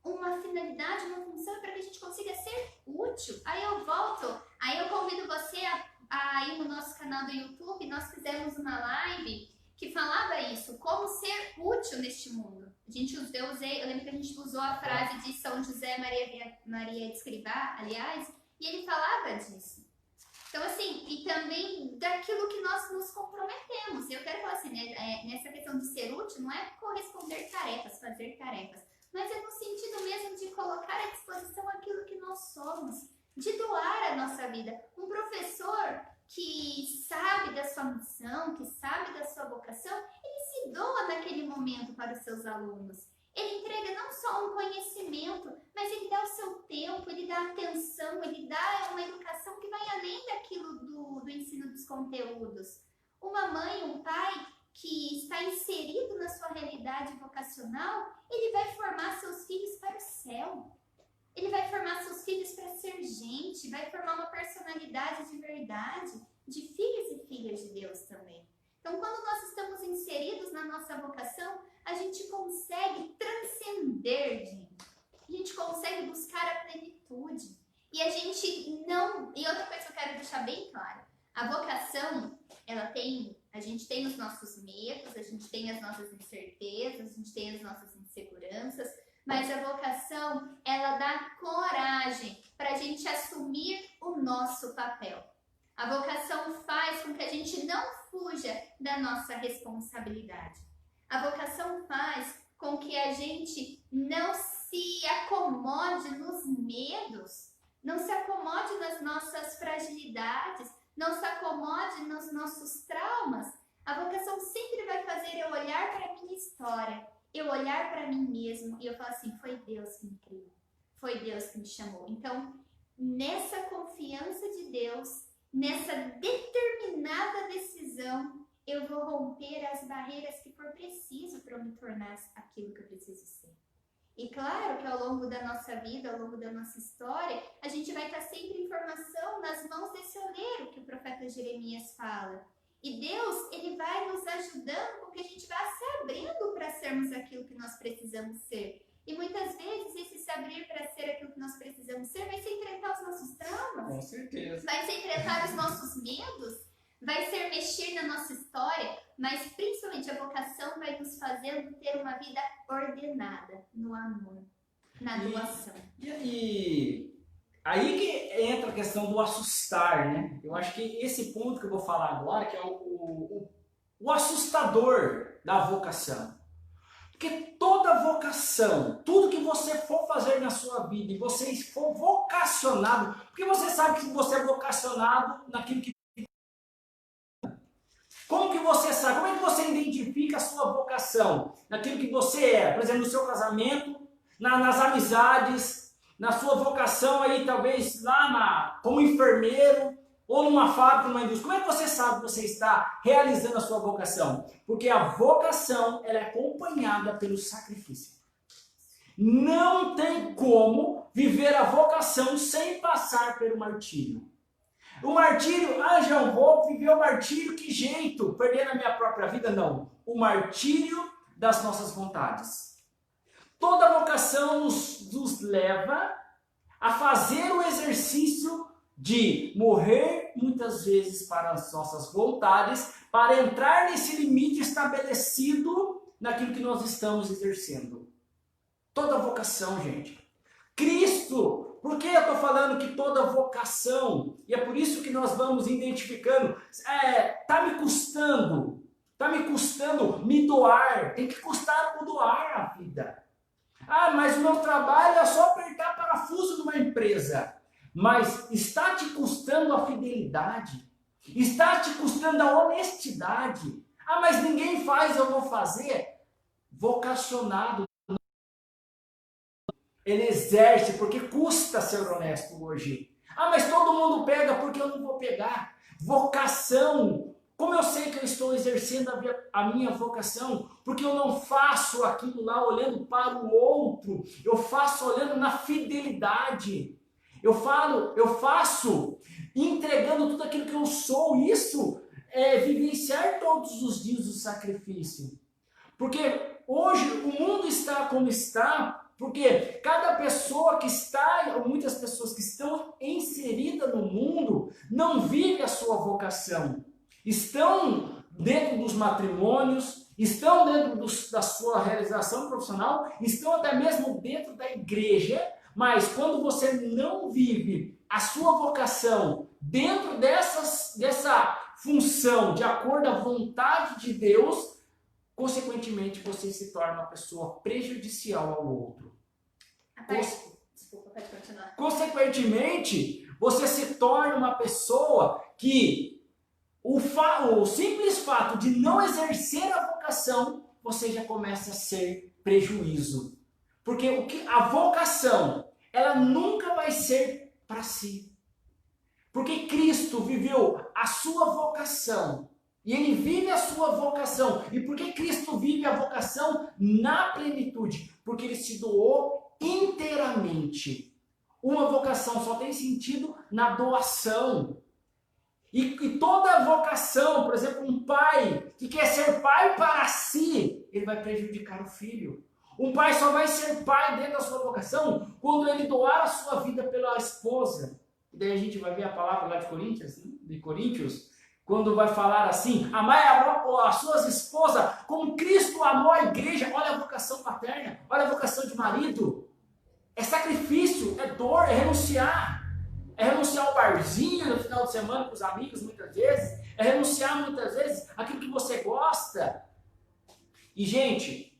uma finalidade, uma função, para que a gente consiga ser útil. Aí eu convido você a ir no nosso canal do YouTube. Nós fizemos uma live que falava isso, como ser útil neste mundo. Eu lembro que a gente usou a frase de São José Maria de Escrivá, aliás, e ele falava disso. Então, assim, e também daquilo que nós nos comprometemos. Eu quero falar assim, né, nessa questão de ser útil, não é corresponder tarefas, fazer tarefas, mas é no sentido mesmo de colocar à disposição aquilo que nós somos, de doar a nossa vida. Um professor que sabe da sua missão, que sabe da sua vocação, ele se doa naquele momento para os seus alunos. Ele entrega não só um conhecimento, mas ele dá o seu tempo, ele dá atenção, ele dá uma educação que vai além daquilo do ensino dos conteúdos. Uma mãe, um pai que está inserido na sua realidade vocacional, ele vai formar seus filhos para o céu. Ele vai formar seus filhos para ser gente, vai formar uma personalidade de verdade, de filhos e filhas de Deus também. Então, quando nós estamos inseridos na nossa vocação, a gente consegue transcender, gente. A gente consegue buscar a plenitude. E a gente não... E outra coisa que eu quero deixar bem claro, a vocação, a gente tem os nossos medos, a gente tem as nossas incertezas, a gente tem as nossas inseguranças, mas a vocação, ela dá coragem para a gente assumir o nosso papel. A vocação faz com que a gente não fuja da nossa responsabilidade. A vocação faz com que a gente não se acomode nos medos, não se acomode nas nossas fragilidades, não se acomode nos nossos traumas. A vocação sempre vai fazer eu olhar para a minha história, eu olhar para mim mesmo e eu falar assim, foi Deus que me criou, foi Deus que me chamou. Então, nessa confiança de Deus, nessa determinada decisão, eu vou romper as barreiras que for preciso para eu me tornar aquilo que eu preciso ser. E claro que ao longo da nossa vida, ao longo da nossa história, a gente vai estar sempre em formação nas mãos desse oleiro que o profeta Jeremias fala. E Deus, ele vai nos ajudando com que a gente vá se abrindo para sermos aquilo que nós precisamos ser. E muitas vezes esse se abrir para ser aquilo que nós precisamos ser vai ser enfrentar os nossos traumas. Com certeza. Vai ser enfrentar os nossos medos. Vai ser mexer na nossa história. Mas principalmente a vocação vai nos fazendo ter uma vida ordenada no amor, na doação. E aí que entra a questão do assustar, né? Eu acho que esse ponto que eu vou falar agora, que é o assustador da vocação. Porque toda vocação, tudo que você for fazer na sua vida e você for vocacionado, porque você sabe que você é vocacionado naquilo que... Como que você sabe? Como é que você identifica a sua vocação? Naquilo que você é, por exemplo, no seu casamento, nas amizades, na sua vocação aí, talvez lá como enfermeiro, ou numa fábrica, numa indústria. Como é que você sabe que você está realizando a sua vocação? Porque a vocação, ela é acompanhada pelo sacrifício. Não tem como viver a vocação sem passar pelo martírio. O martírio, João, vou viver o martírio, que jeito? Perder a minha própria vida? Não. O martírio das nossas vontades. Toda vocação nos leva a fazer o exercício de morrer muitas vezes para as nossas vontades, para entrar nesse limite estabelecido naquilo que nós estamos exercendo. Toda vocação, gente. Cristo, por que eu estou falando que toda vocação, e é por isso que nós vamos identificando, está me custando me doar, tem que custar o doar a vida. Ah, mas o meu trabalho é só apertar parafuso numa empresa. Mas está te custando a fidelidade? Está te custando a honestidade? Ah, mas ninguém faz, eu vou fazer. Vocacionado, ele exerce, porque custa ser honesto hoje. Ah, mas todo mundo pega, porque eu não vou pegar. Vocação. Como eu sei que eu estou exercendo a minha vocação? Porque eu não faço aquilo lá olhando para o outro. Eu faço olhando na fidelidade. Eu faço entregando tudo aquilo que eu sou. Isso é vivenciar todos os dias o sacrifício. Porque hoje o mundo está como está, porque cada pessoa que está, ou muitas pessoas que estão inseridas no mundo, não vivem a sua vocação. Estão dentro dos matrimônios, estão dentro da sua realização profissional, estão até mesmo dentro da igreja, mas quando você não vive a sua vocação dentro dessa função, de acordo à vontade de Deus, consequentemente você se torna uma pessoa prejudicial ao outro. Desculpa, pode continuar. Consequentemente, você se torna uma pessoa que o simples fato de não exercer a vocação, você já começa a ser prejuízo. Porque a vocação, ela nunca vai ser para si. Porque Cristo viveu a sua vocação. E Ele vive a sua vocação. E por que Cristo vive a vocação na plenitude? Porque Ele se doou inteiramente. Uma vocação só tem sentido na doação. E toda vocação, por exemplo, um pai que quer ser pai para si, ele vai prejudicar o filho. Um pai só vai ser pai dentro da sua vocação quando ele doar a sua vida pela esposa. E daí a gente vai ver a palavra lá de Coríntios, quando vai falar assim: amai as suas esposas como Cristo amou a igreja. Olha a vocação paterna, olha a vocação de marido. É sacrifício, é dor, é renunciar. É renunciar ao barzinho no final de semana com os amigos, muitas vezes. É renunciar, muitas vezes, aquilo que você gosta. E, gente,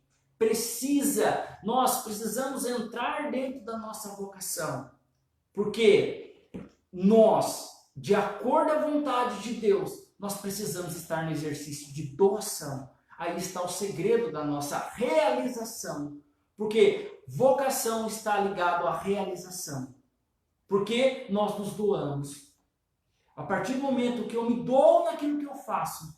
nós precisamos entrar dentro da nossa vocação. Porque nós, de acordo à vontade de Deus, nós precisamos estar no exercício de doação. Aí está o segredo da nossa realização. Porque vocação está ligado à realização. Porque nós nos doamos. A partir do momento que eu me dou naquilo que eu faço,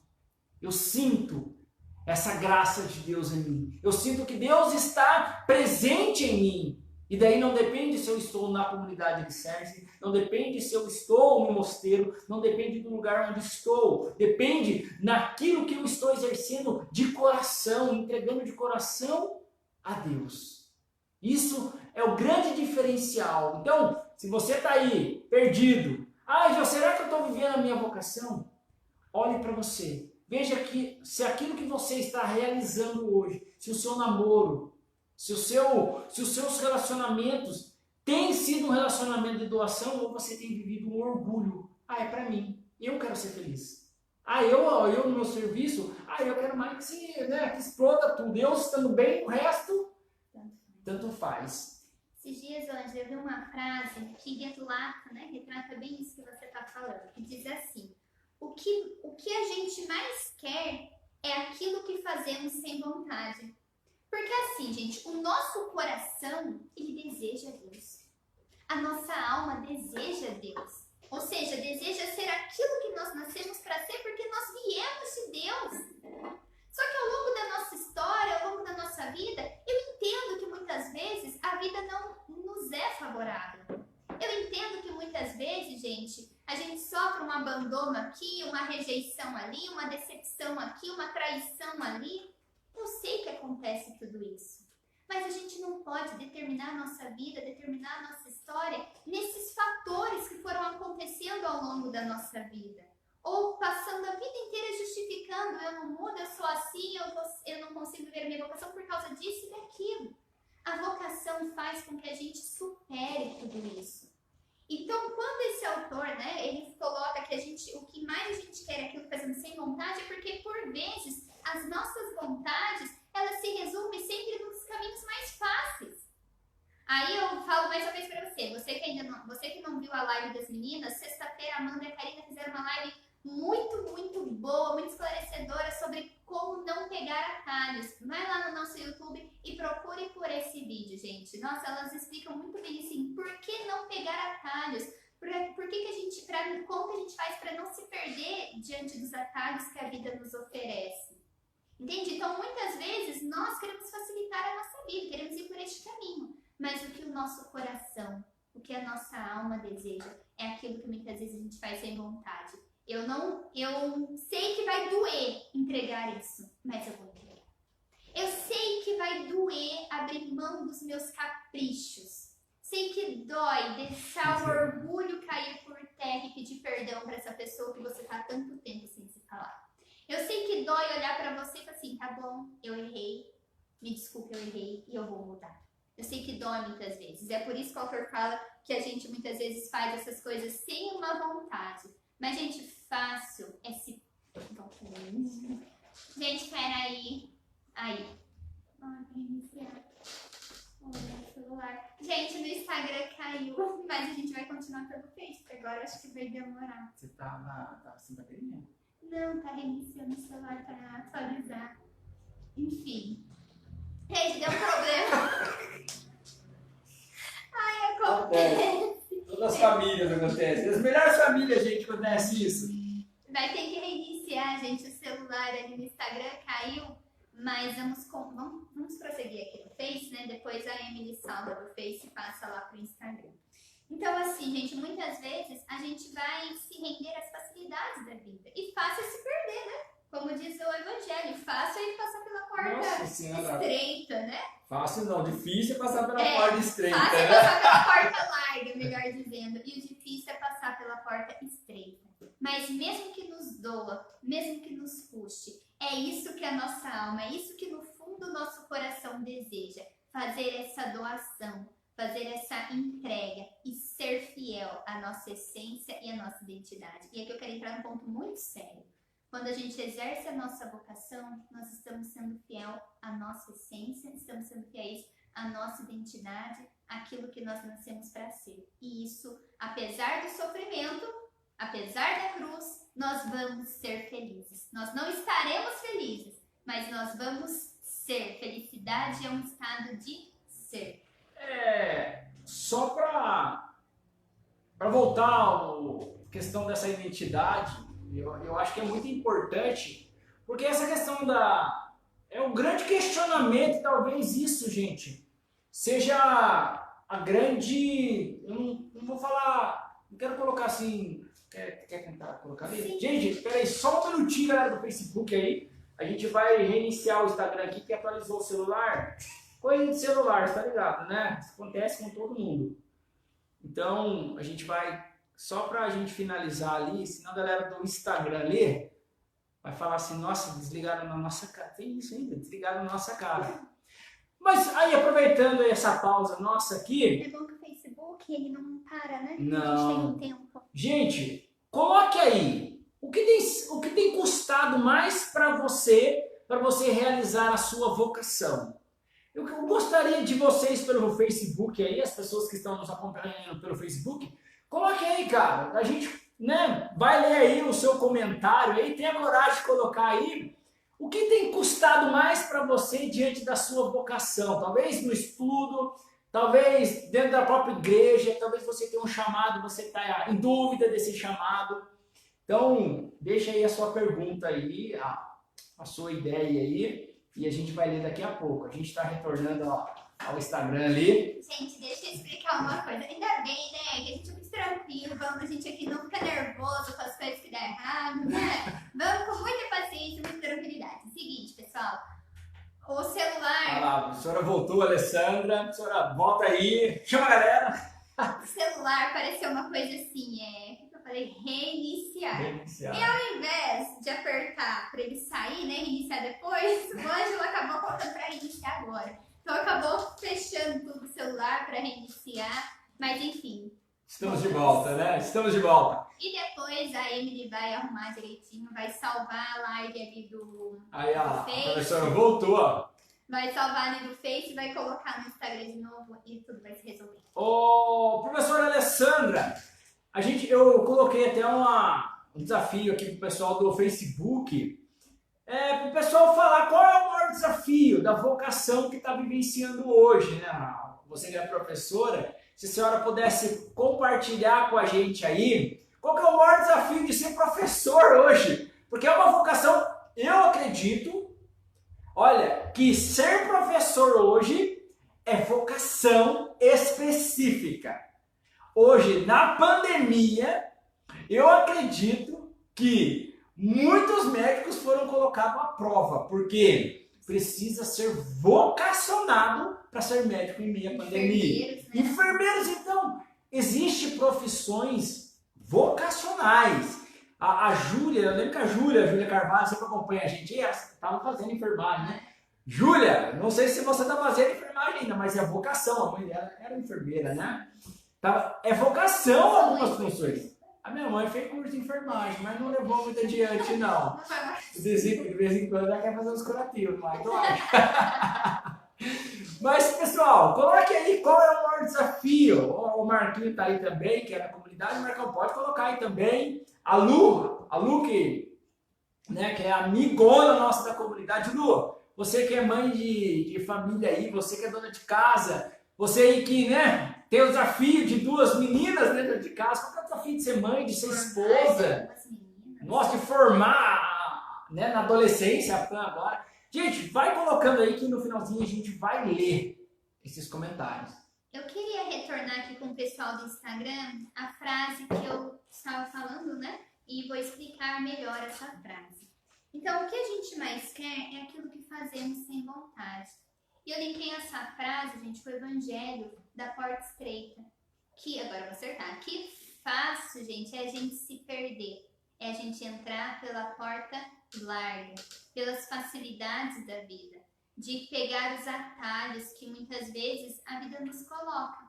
eu sinto essa graça de Deus em mim. Eu sinto que Deus está presente em mim. E daí não depende se eu estou na comunidade alicerce, não depende se eu estou no mosteiro, não depende do lugar onde estou. Depende naquilo que eu estou exercendo de coração, entregando de coração a Deus. Isso é o grande diferencial. Então, se você está aí, perdido, será que eu estou vivendo a minha vocação? Olhe para você. Veja se aquilo que você está realizando hoje, se o seu namoro, se os seus relacionamentos têm sido um relacionamento de doação ou você tem vivido um orgulho. É para mim. Eu quero ser feliz. Eu no meu serviço, eu quero mais que exploda tudo. Eu estando bem, o resto tanto faz. Esses dias, Ângela, eu vi uma frase que retrata bem isso que você está falando, que diz assim: o que a gente mais quer é aquilo que fazemos sem vontade. Porque assim, gente, o nosso coração, ele deseja Deus. A nossa alma deseja Deus. Ou seja, deseja ser aquilo que nós nascemos para ser, porque nós viemos de Deus. Só que ao longo da nossa história, ao longo da nossa vida, eu entendo que muitas vezes a vida não nos é favorável. Eu entendo que muitas vezes, gente, a gente sofre um abandono aqui, uma rejeição ali, uma decepção aqui, uma traição ali. Eu sei que acontece tudo isso. Mas a gente não pode determinar a nossa vida, determinar a nossa história nesses fatores que foram acontecendo ao longo da nossa vida. Ou passando a vida inteira justificando, eu não mudo, eu sou assim, eu não consigo ver a minha vocação por causa disso e daquilo. A vocação faz com que a gente supere tudo isso. Então, quando esse autor, né, ele coloca que o que mais a gente quer é aquilo fazendo sem vontade, é porque, por vezes, as nossas vontades, elas se resumem sempre nos caminhos mais fáceis. Aí eu falo mais uma vez para você que não viu a live das meninas, sexta-feira a Amanda e a Karina fizeram uma live muito, muito boa, muito esclarecedora sobre como não pegar atalhos. Vai lá no nosso YouTube e procure por esse vídeo, gente. Nossa, elas explicam muito bem assim, por que não pegar atalhos? Como que a gente faz para não se perder diante dos atalhos que a vida nos oferece? Entende? Então, muitas vezes, nós queremos facilitar a nossa vida, queremos ir por este caminho. Mas o que o nosso coração, o que a nossa alma deseja, é aquilo que muitas vezes a gente faz sem vontade. Eu sei que vai doer entregar isso, mas eu vou entregar. Eu sei que vai doer abrir mão dos meus caprichos. Sei que dói deixar o orgulho cair por terra e pedir perdão para essa pessoa que você está há tanto tempo sem se falar. Eu sei que dói olhar para você e falar assim, tá bom, eu errei, me desculpe, eu errei e eu vou mudar. Eu sei que dói muitas vezes. É por isso que o autor fala que a gente muitas vezes faz essas coisas sem uma vontade. Mas, gente, fácil é se... Gente, peraí. Aí. Ai, vai iniciar. Olha o celular. Gente, no Instagram caiu, mas a gente vai continuar pelo Facebook. Agora acho que vai demorar. Você tá sem bateria? Não, tá reiniciando o celular para atualizar. Enfim. Gente, deu um problema. Ai, acontece. Todas as famílias acontecem. As melhores famílias, gente, acontece isso. Vai ter que reiniciar, gente, o celular ali no Instagram caiu, mas vamos prosseguir aqui no Face, né? Depois a Emily salva do Face e passa lá pro Instagram. Então, assim, gente, muitas vezes a gente vai se render às facilidades da vida. E fácil é se perder, né? Como diz o Evangelho, fácil é passar pela porta estreita, né? Fácil não, difícil é passar pela porta estreita. Fácil é passar pela porta larga, melhor dizendo. E o difícil é passar pela porta estreita. Mas mesmo que nos doa, mesmo que nos custe, é isso que a nossa alma, é isso que no fundo o nosso coração deseja. Fazer essa doação, fazer essa entrega e ser fiel à nossa essência e à nossa identidade. E aqui eu quero entrar num ponto muito sério. Quando a gente exerce a nossa vocação, nós estamos sendo fiel à nossa essência, estamos sendo fiéis à nossa identidade, aquilo que nós nascemos para ser. E isso, apesar do sofrimento, apesar da cruz, nós vamos ser felizes. Nós não estaremos felizes, mas nós vamos ser. Felicidade é um estado de ser. Só para voltar à questão dessa identidade, eu acho que é muito importante, porque essa questão é um grande questionamento, talvez isso, gente, seja a grande, eu não vou falar, não quero colocar assim, quer tentar colocar ali? Sim. Gente, peraí, só um minutinho, galera do Facebook aí, a gente vai reiniciar o Instagram aqui, que atualizou o celular, coisa de celular, tá ligado, né? Isso acontece com todo mundo. Então, a gente vai... Só pra gente finalizar ali, senão a galera do Instagram ali vai falar assim, nossa, desligaram na nossa cara. Tem isso ainda, desligaram na nossa cara. Mas aí, aproveitando essa pausa nossa aqui... É bom que o Facebook, ele não para, né? Não. A gente tem um tempo. Gente, coloque aí, o que tem custado mais para você realizar a sua vocação? Eu gostaria de vocês pelo Facebook aí, as pessoas que estão nos acompanhando pelo Facebook, coloque aí, cara, a gente, né, vai ler aí o seu comentário aí, tenha coragem de colocar aí o que tem custado mais para você diante da sua vocação, talvez no estudo, talvez dentro da própria igreja, talvez você tenha um chamado, você está em dúvida desse chamado, então deixa aí a sua pergunta aí, a sua ideia aí, e a gente vai ler daqui a pouco, a gente está retornando ao Instagram ali. Gente, deixa eu explicar uma coisa. Ainda bem, né? Que a gente é muito tranquilo, a gente aqui não fica nervoso com as coisas que dão errado, né? Vamos com muita paciência e muita tranquilidade. Seguinte, pessoal. O celular. Ah lá, a professora voltou, Alessandra. A professora, volta aí. Chama a galera. O celular pareceu uma coisa assim, o que eu falei? Reiniciar. Reiniciar. E ao invés de apertar para ele sair, né, reiniciar depois, o Ângelo acabou colocando para reiniciar agora. Então acabou fechando tudo o celular para reiniciar, mas enfim. Estamos de volta, né? Estamos de volta. E depois a Emily vai arrumar direitinho, vai salvar a live ali do Aí, ó, a Face. professora voltou, ó. Vai salvar ali do Face, vai colocar no Instagram de novo e tudo vai se resolver. Ô, professora Alessandra, eu coloquei até um desafio aqui pro pessoal do Facebook, para o pessoal falar qual é o maior desafio da vocação que está vivenciando hoje, né? Você que é professora, se a senhora pudesse compartilhar com a gente aí, qual que é o maior desafio de ser professor hoje? Porque é uma vocação, eu acredito, olha, que ser professor hoje é vocação específica. Hoje, na pandemia, eu acredito que muitos médicos foram colocados à prova, porque precisa ser vocacionado para ser médico em meio à pandemia. Enfermeiros, né? Enfermeiros, então, existem profissões vocacionais. A Júlia, eu lembro que a Júlia Carvalho sempre acompanha a gente, ela estava fazendo enfermagem, né? Júlia, não sei se você está fazendo enfermagem ainda, mas é vocação, a mãe dela era enfermeira, né? É vocação algumas funções. A minha mãe fez curso de enfermagem, mas não levou muito adiante, não. De vez em quando ela quer fazer uns curativos, mas não acho. Mas, pessoal, coloque aí qual é o maior desafio. O Marquinho está aí também, que é da comunidade. O Marcão pode colocar aí também. A Lu que é a amigona nossa da comunidade. Lu, você que é mãe de família aí, você que é dona de casa, você aí que, tem o desafio de duas meninas dentro de casa. Qual é o desafio de ser mãe, de ser esposa? Nossa, de formar, na adolescência, agora. Gente, vai colocando aí que no finalzinho a gente vai ler esses comentários. Eu queria retornar aqui com o pessoal do Instagram a frase que eu estava falando, né? E vou explicar melhor essa frase. Então, o que a gente mais quer é aquilo que fazemos sem vontade. E eu linkei essa frase, gente, com o Evangelho da Porta Estreita. Que, agora eu vou acertar, que fácil, gente, é a gente se perder. É a gente entrar pela porta larga, pelas facilidades da vida, de pegar os atalhos que muitas vezes a vida nos coloca.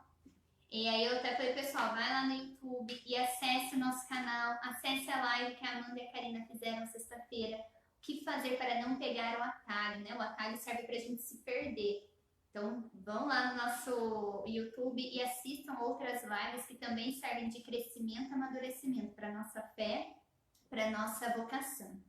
E aí eu até falei, pessoal, vai lá no YouTube e acesse o nosso canal, acesse a live que a Amanda e a Karina fizeram sexta-feira. O que fazer para não pegar o atalho, né? O atalho serve para a gente se perder. Então, vão lá no nosso YouTube e assistam outras lives que também servem de crescimento e amadurecimento para a nossa fé, para a nossa vocação.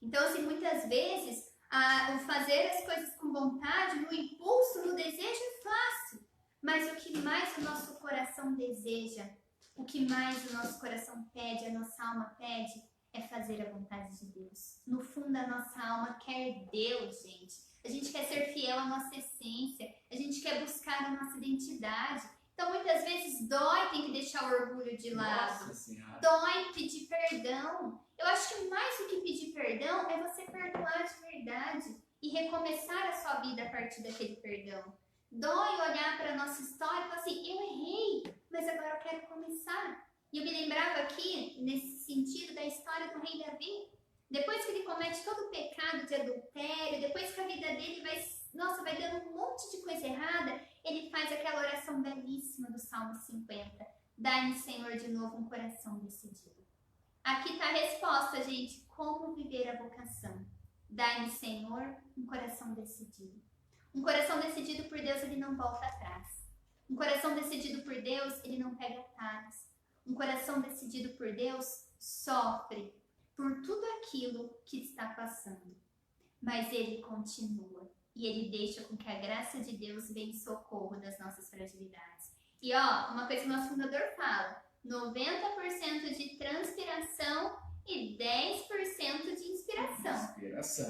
Então, assim, muitas vezes, o fazer as coisas com vontade, no impulso, no desejo é fácil. Mas o que mais o nosso coração deseja, o que mais o nosso coração pede, a nossa alma pede, é fazer a vontade de Deus. No fundo, a nossa alma quer Deus, gente. A gente quer ser fiel à nossa essência. A gente quer buscar a nossa identidade. Então, muitas vezes, dói, tem que deixar o orgulho de lado. Nossa Senhora. Dói pedir perdão. Eu acho que mais do que pedir perdão é você perdoar de verdade e recomeçar a sua vida a partir daquele perdão. Dói olhar para a nossa história e falar assim, eu errei, mas agora eu quero começar. E eu me lembrava aqui, nesse sentido, da história do rei Davi. Depois que ele comete todo o pecado de adultério, depois que a vida dele vai dando um monte de coisa errada, ele faz aquela oração belíssima do Salmo 50. Dai-me, Senhor, de novo um coração decidido. Aqui está a resposta, gente. Como viver a vocação? Dai-me, Senhor, um coração decidido. Um coração decidido por Deus, ele não volta atrás. Um coração decidido por Deus, ele não pega atalhos. Um coração decidido por Deus sofre por tudo aquilo que está passando. Mas ele continua. E ele deixa com que a graça de Deus venha em socorro das nossas fragilidades. E uma coisa que o nosso fundador fala, 90% de transpiração e 10% de inspiração.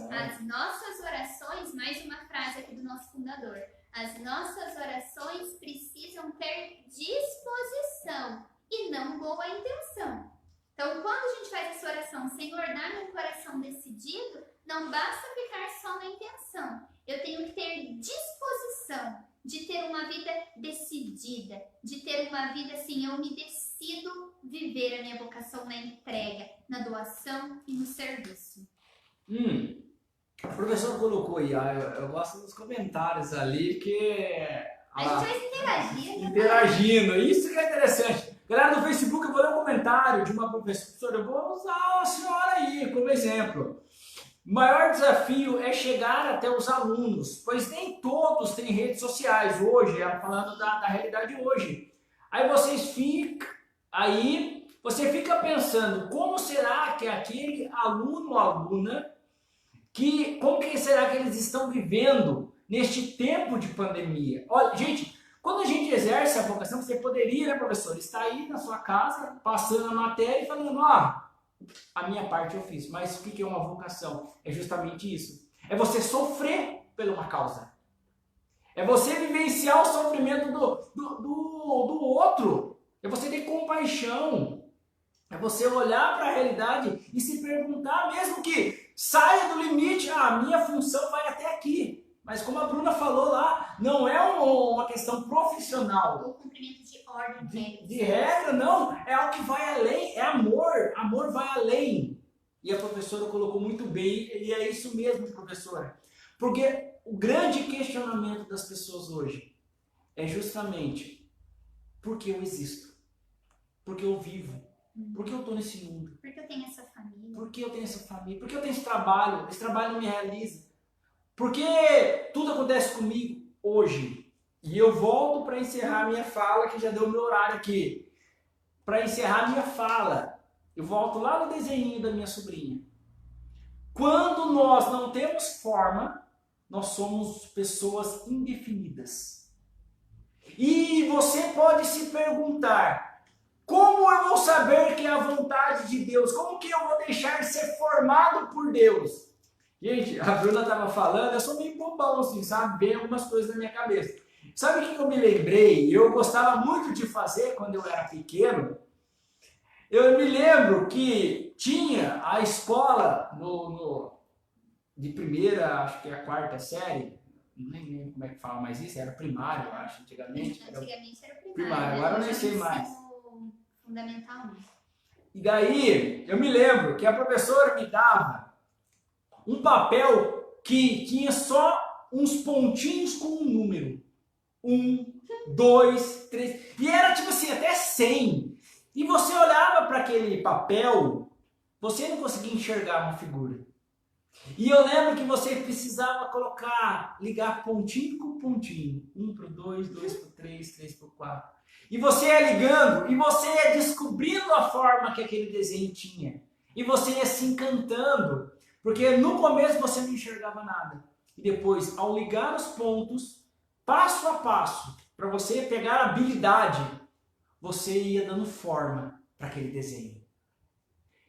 As nossas orações, mais uma frase aqui do nosso fundador, as nossas orações precisam ter disposição e não boa intenção. Então, quando a gente faz essa oração, Senhor, dá-me um coração decidido, não basta ficar só na intenção. eu tenho que ter disposição de ter uma vida decidida, de ter uma vida assim, eu me decido viver a minha vocação na entrega, na doação e no serviço. O professor colocou aí, eu gosto dos comentários ali, que A gente vai se interagir. interagindo, isso que é interessante. Galera do Facebook, eu vou ler um comentário de uma professora, eu vou usar a senhora aí como exemplo. O maior desafio é chegar até os alunos, pois nem todos têm redes sociais hoje, falando da realidade hoje. Você fica pensando, como será que aquele aluno ou aluna, como que será que eles estão vivendo neste tempo de pandemia? Olha, gente, quando a gente exerce a vocação, você poderia, né, professor, estar aí na sua casa, passando a matéria e falando, a minha parte eu fiz. Mas o que é uma vocação? É justamente isso. É você sofrer por uma causa. É você vivenciar o sofrimento do outro. É você ter compaixão. É você olhar para a realidade e se perguntar, mesmo que saia do limite, a minha função vai até aqui. Mas como a Bruna falou lá, não é uma questão profissional. O cumprimento de ordem. De regra, não. É algo que vai além. É amor. Amor vai além. E a professora colocou muito bem. E é isso mesmo, professora. Porque o grande questionamento das pessoas hoje é justamente por que eu existo? Por que eu vivo? Por que eu estou nesse mundo? Por que eu tenho essa família? Por que eu tenho essa família? Por que eu tenho esse trabalho? Esse trabalho não me realiza. Porque tudo acontece comigo hoje. E eu volto para encerrar minha fala, que já deu meu horário aqui. Para encerrar minha fala, eu volto lá no desenho da minha sobrinha. Quando nós não temos forma, nós somos pessoas indefinidas. E você pode se perguntar, como eu vou saber que é a vontade de Deus? Como que eu vou deixar de ser formado por Deus? Gente, a Bruna estava falando, eu sou meio bobão, assim, sabe? Vem algumas coisas na minha cabeça. Sabe o que eu me lembrei? Eu gostava muito de fazer quando eu era pequeno. Eu me lembro que tinha a escola de primeira, acho que é a quarta série, nem lembro como é que fala mais isso, era primário, eu acho, antigamente. Antigamente era primário, agora eu nem sei mais. Fundamental. E daí, eu me lembro que a professora me dava um papel que tinha só uns pontinhos com um número. 1, 2, 3. E era tipo assim, até 100. E você olhava para aquele papel, você não conseguia enxergar uma figura. E eu lembro que você precisava ligar pontinho com pontinho. 1 para o 2, 2 para o 3, 3 para o 4. E você ia ligando, e você ia descobrindo a forma que aquele desenho tinha. E você ia se encantando. Porque no começo você não enxergava nada. E depois, ao ligar os pontos, passo a passo, para você pegar a habilidade, você ia dando forma para aquele desenho.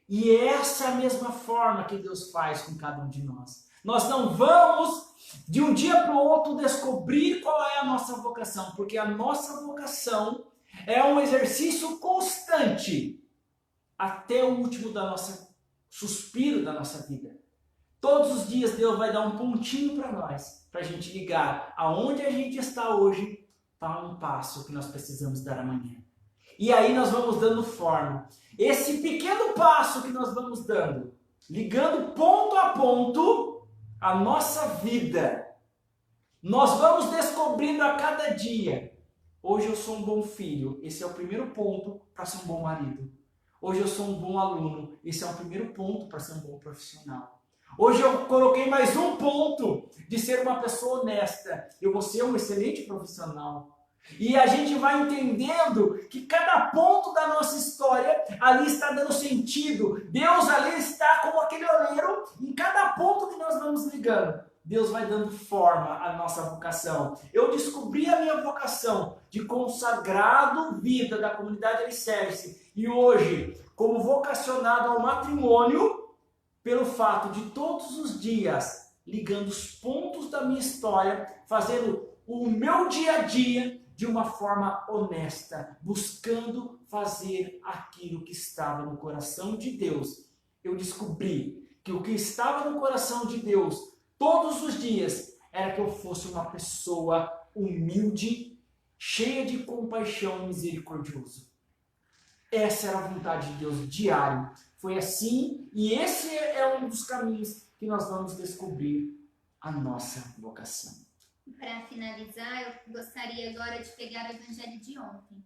E é essa mesma forma que Deus faz com cada um de nós. Nós não vamos, de um dia para o outro, descobrir qual é a nossa vocação, porque a nossa vocação é um exercício constante até o último suspiro da nossa vida. Todos os dias Deus vai dar um pontinho para nós, para a gente ligar aonde a gente está hoje para um passo que nós precisamos dar amanhã. E aí nós vamos dando forma. Esse pequeno passo que nós vamos dando, ligando ponto a ponto a nossa vida, nós vamos descobrindo a cada dia. Hoje eu sou um bom filho, esse é o primeiro ponto para ser um bom marido. Hoje eu sou um bom aluno, esse é o primeiro ponto para ser um bom profissional. Hoje eu coloquei mais um ponto de ser uma pessoa honesta. Eu vou ser um excelente profissional. E a gente vai entendendo que cada ponto da nossa história ali está dando sentido. Deus ali está como aquele oleiro em cada ponto que nós vamos ligando. Deus vai dando forma à nossa vocação. Eu descobri a minha vocação de consagrado vida da comunidade Alicerce. E hoje, como vocacionado ao matrimônio, pelo fato de todos os dias ligando os pontos da minha história, fazendo o meu dia a dia de uma forma honesta, buscando fazer aquilo que estava no coração de Deus. Eu descobri que o que estava no coração de Deus todos os dias era que eu fosse uma pessoa humilde, cheia de compaixão e misericordioso. Essa era a vontade de Deus diário. Foi assim, e esse é um dos caminhos que nós vamos descobrir a nossa vocação. Para finalizar, eu gostaria agora de pegar o evangelho de ontem.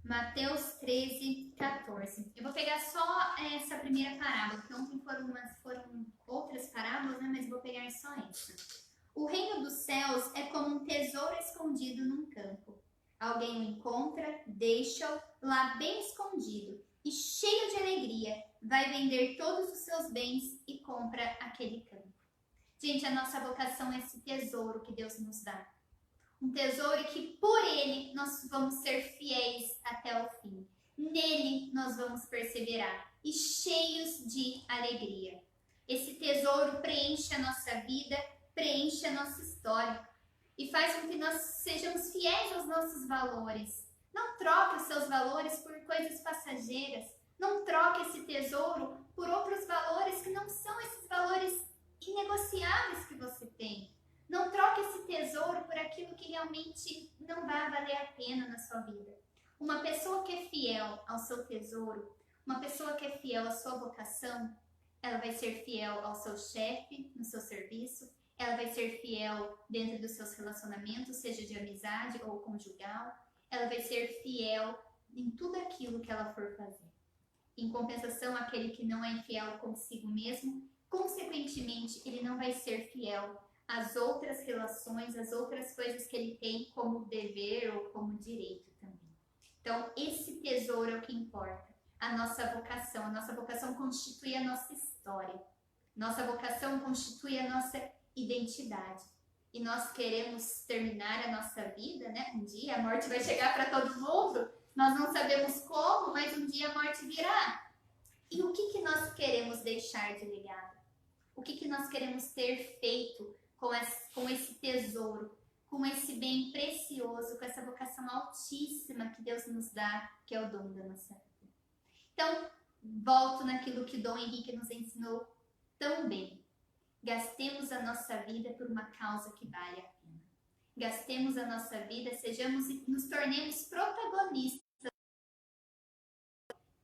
Mateus 13, 14. Eu vou pegar só essa primeira parábola, porque ontem foram outras parábolas, né? Mas vou pegar só essa. O reino dos céus é como um tesouro escondido num campo. Alguém o encontra, deixa-o lá bem escondido e cheio de alegria, vai vender todos os seus bens e compra aquele campo. Gente, a nossa vocação é esse tesouro que Deus nos dá. Um tesouro que por ele nós vamos ser fiéis até o fim. Nele nós vamos perseverar e cheios de alegria. Esse tesouro preenche a nossa vida, preenche a nossa história e faz com que nós sejamos fiéis aos nossos valores. Não troque os seus valores por coisas passageiras. Não troque esse tesouro por outros valores que não são esses valores inegociáveis que você tem. Não troque esse tesouro por aquilo que realmente não vai valer a pena na sua vida. Uma pessoa que é fiel ao seu tesouro, uma pessoa que é fiel à sua vocação, ela vai ser fiel ao seu chefe, no seu serviço, ela vai ser fiel dentro dos seus relacionamentos, seja de amizade ou conjugal, ela vai ser fiel em tudo aquilo que ela for fazer. Em compensação, aquele que não é infiel consigo mesmo, consequentemente, ele não vai ser fiel às outras relações, às outras coisas que ele tem como dever ou como direito também. Então, esse tesouro é o que importa. A nossa vocação constitui a nossa história. Nossa vocação constitui a nossa identidade. E nós queremos terminar a nossa vida, né? Um dia a morte vai chegar para todo mundo. Nós não sabemos como, mas um dia a morte virá. E o que nós queremos deixar de legado? O que nós queremos ter feito com esse tesouro, com esse bem precioso, com essa vocação altíssima que Deus nos dá, que é o dom da nossa vida? Então, volto naquilo que Dom Henrique nos ensinou tão bem. Gastemos a nossa vida por uma causa que vale a pena. Gastemos a nossa vida, nos tornemos protagonistas,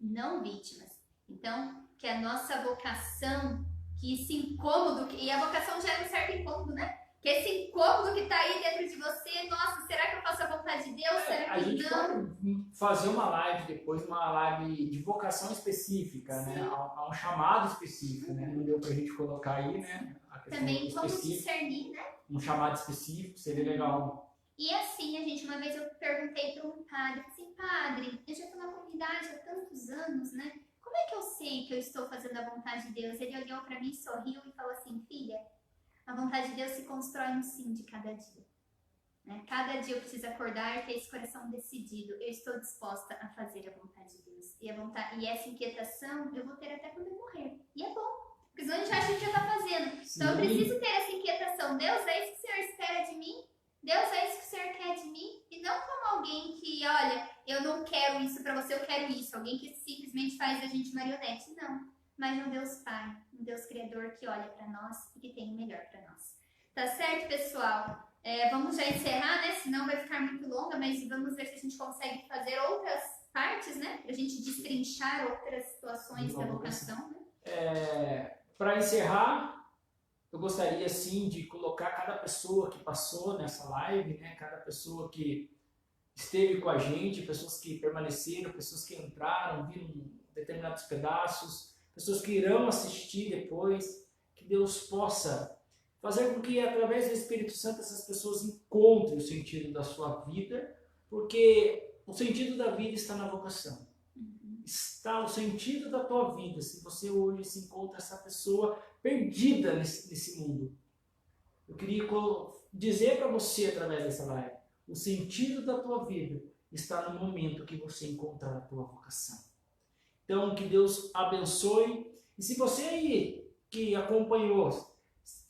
não vítimas. Então, que a nossa vocação, que esse incômodo, e a vocação gera um certo incômodo, né? Que esse incômodo que está aí dentro de você, nossa, será que eu faço a vontade de Deus? Será que a gente pode fazer uma live depois, uma live de vocação específica, né? Há um chamado específico, né? Não deu pra gente colocar aí, né? A questão também como discernir, né? Um chamado específico seria legal. E assim, uma vez eu perguntei para um padre, assim, padre, eu já estou na comunidade há tantos anos, né? Como é que eu sei que eu estou fazendo a vontade de Deus? Ele olhou para mim, sorriu e falou assim, filha, a vontade de Deus se constrói no sim de cada dia. Né? Cada dia eu preciso acordar e ter esse coração decidido. Eu estou disposta a fazer a vontade de Deus. E essa inquietação eu vou ter até quando eu morrer. E é bom, porque senão a gente acha que já está fazendo. Sim. Então eu preciso ter essa inquietação. Deus, é isso que o Senhor espera de mim? Deus, é isso que o Senhor quer de mim? E não como alguém que, olha, eu não quero isso para você, eu quero isso. Alguém que simplesmente faz a gente marionete. Não. Mas um Deus Pai, um Deus Criador que olha para nós e que tem o melhor para nós. Tá certo, pessoal? Vamos já encerrar, né? Senão vai ficar muito longa, mas vamos ver se a gente consegue fazer outras partes, né? Pra gente destrinchar outras situações da vocação, né? Para encerrar, eu gostaria, sim, de colocar cada pessoa que passou nessa live, né? Cada pessoa que esteve com a gente, pessoas que permaneceram, pessoas que entraram, viram determinados pedaços, pessoas que irão assistir depois, que Deus possa fazer com que, através do Espírito Santo, essas pessoas encontrem o sentido da sua vida, porque o sentido da vida está na vocação. Está o sentido da tua vida, se você hoje se encontra essa pessoa perdida nesse mundo. Eu queria dizer para você, através dessa live, o sentido da tua vida está no momento que você encontrar a tua vocação. Então, que Deus abençoe. E se você aí que acompanhou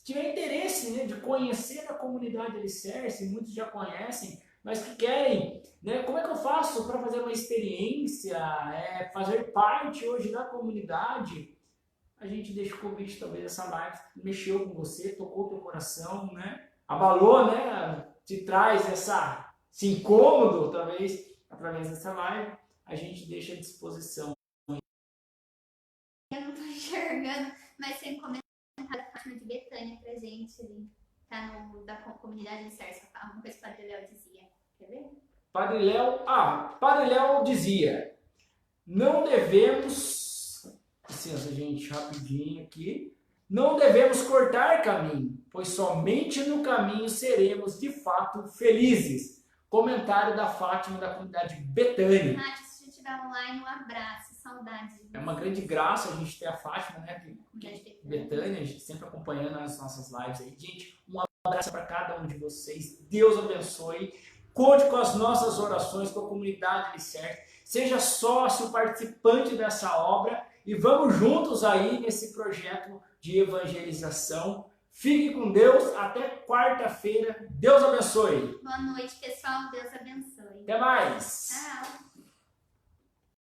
tiver interesse, né, de conhecer a comunidade Alicerce, muitos já conhecem, mas que querem, né, como é que eu faço para fazer uma experiência, fazer parte hoje da comunidade, a gente deixa o convite talvez essa live, mexeu com você, tocou teu coração, né? abalou, né? Te traz esse incômodo, talvez, através dessa live, a gente deixa à disposição. Eu não tô enxergando, mas tem um comentário da Fátima de Betânia pra gente ali. Tá da comunidade de Sarça, uma coisa que o Padre Léo dizia. Quer ver? Padre Léo dizia, não devemos, licença gente, rapidinho aqui, não devemos cortar caminho, pois somente no caminho seremos de fato felizes. Comentário da Fátima da comunidade Betânia. Nath, se você estiver online, um abraço, saudades de você. É uma grande graça a gente ter a Fátima, né, de Betânia, a gente sempre acompanhando as nossas lives aí. Gente, um abraço para cada um de vocês, Deus abençoe. Conte com as nossas orações, com a comunidade Alicerce. Seja sócio, participante dessa obra e vamos juntos aí nesse projeto de evangelização. Fique com Deus. Até quarta-feira. Deus abençoe. Boa noite, pessoal. Deus abençoe. Até mais. Tchau.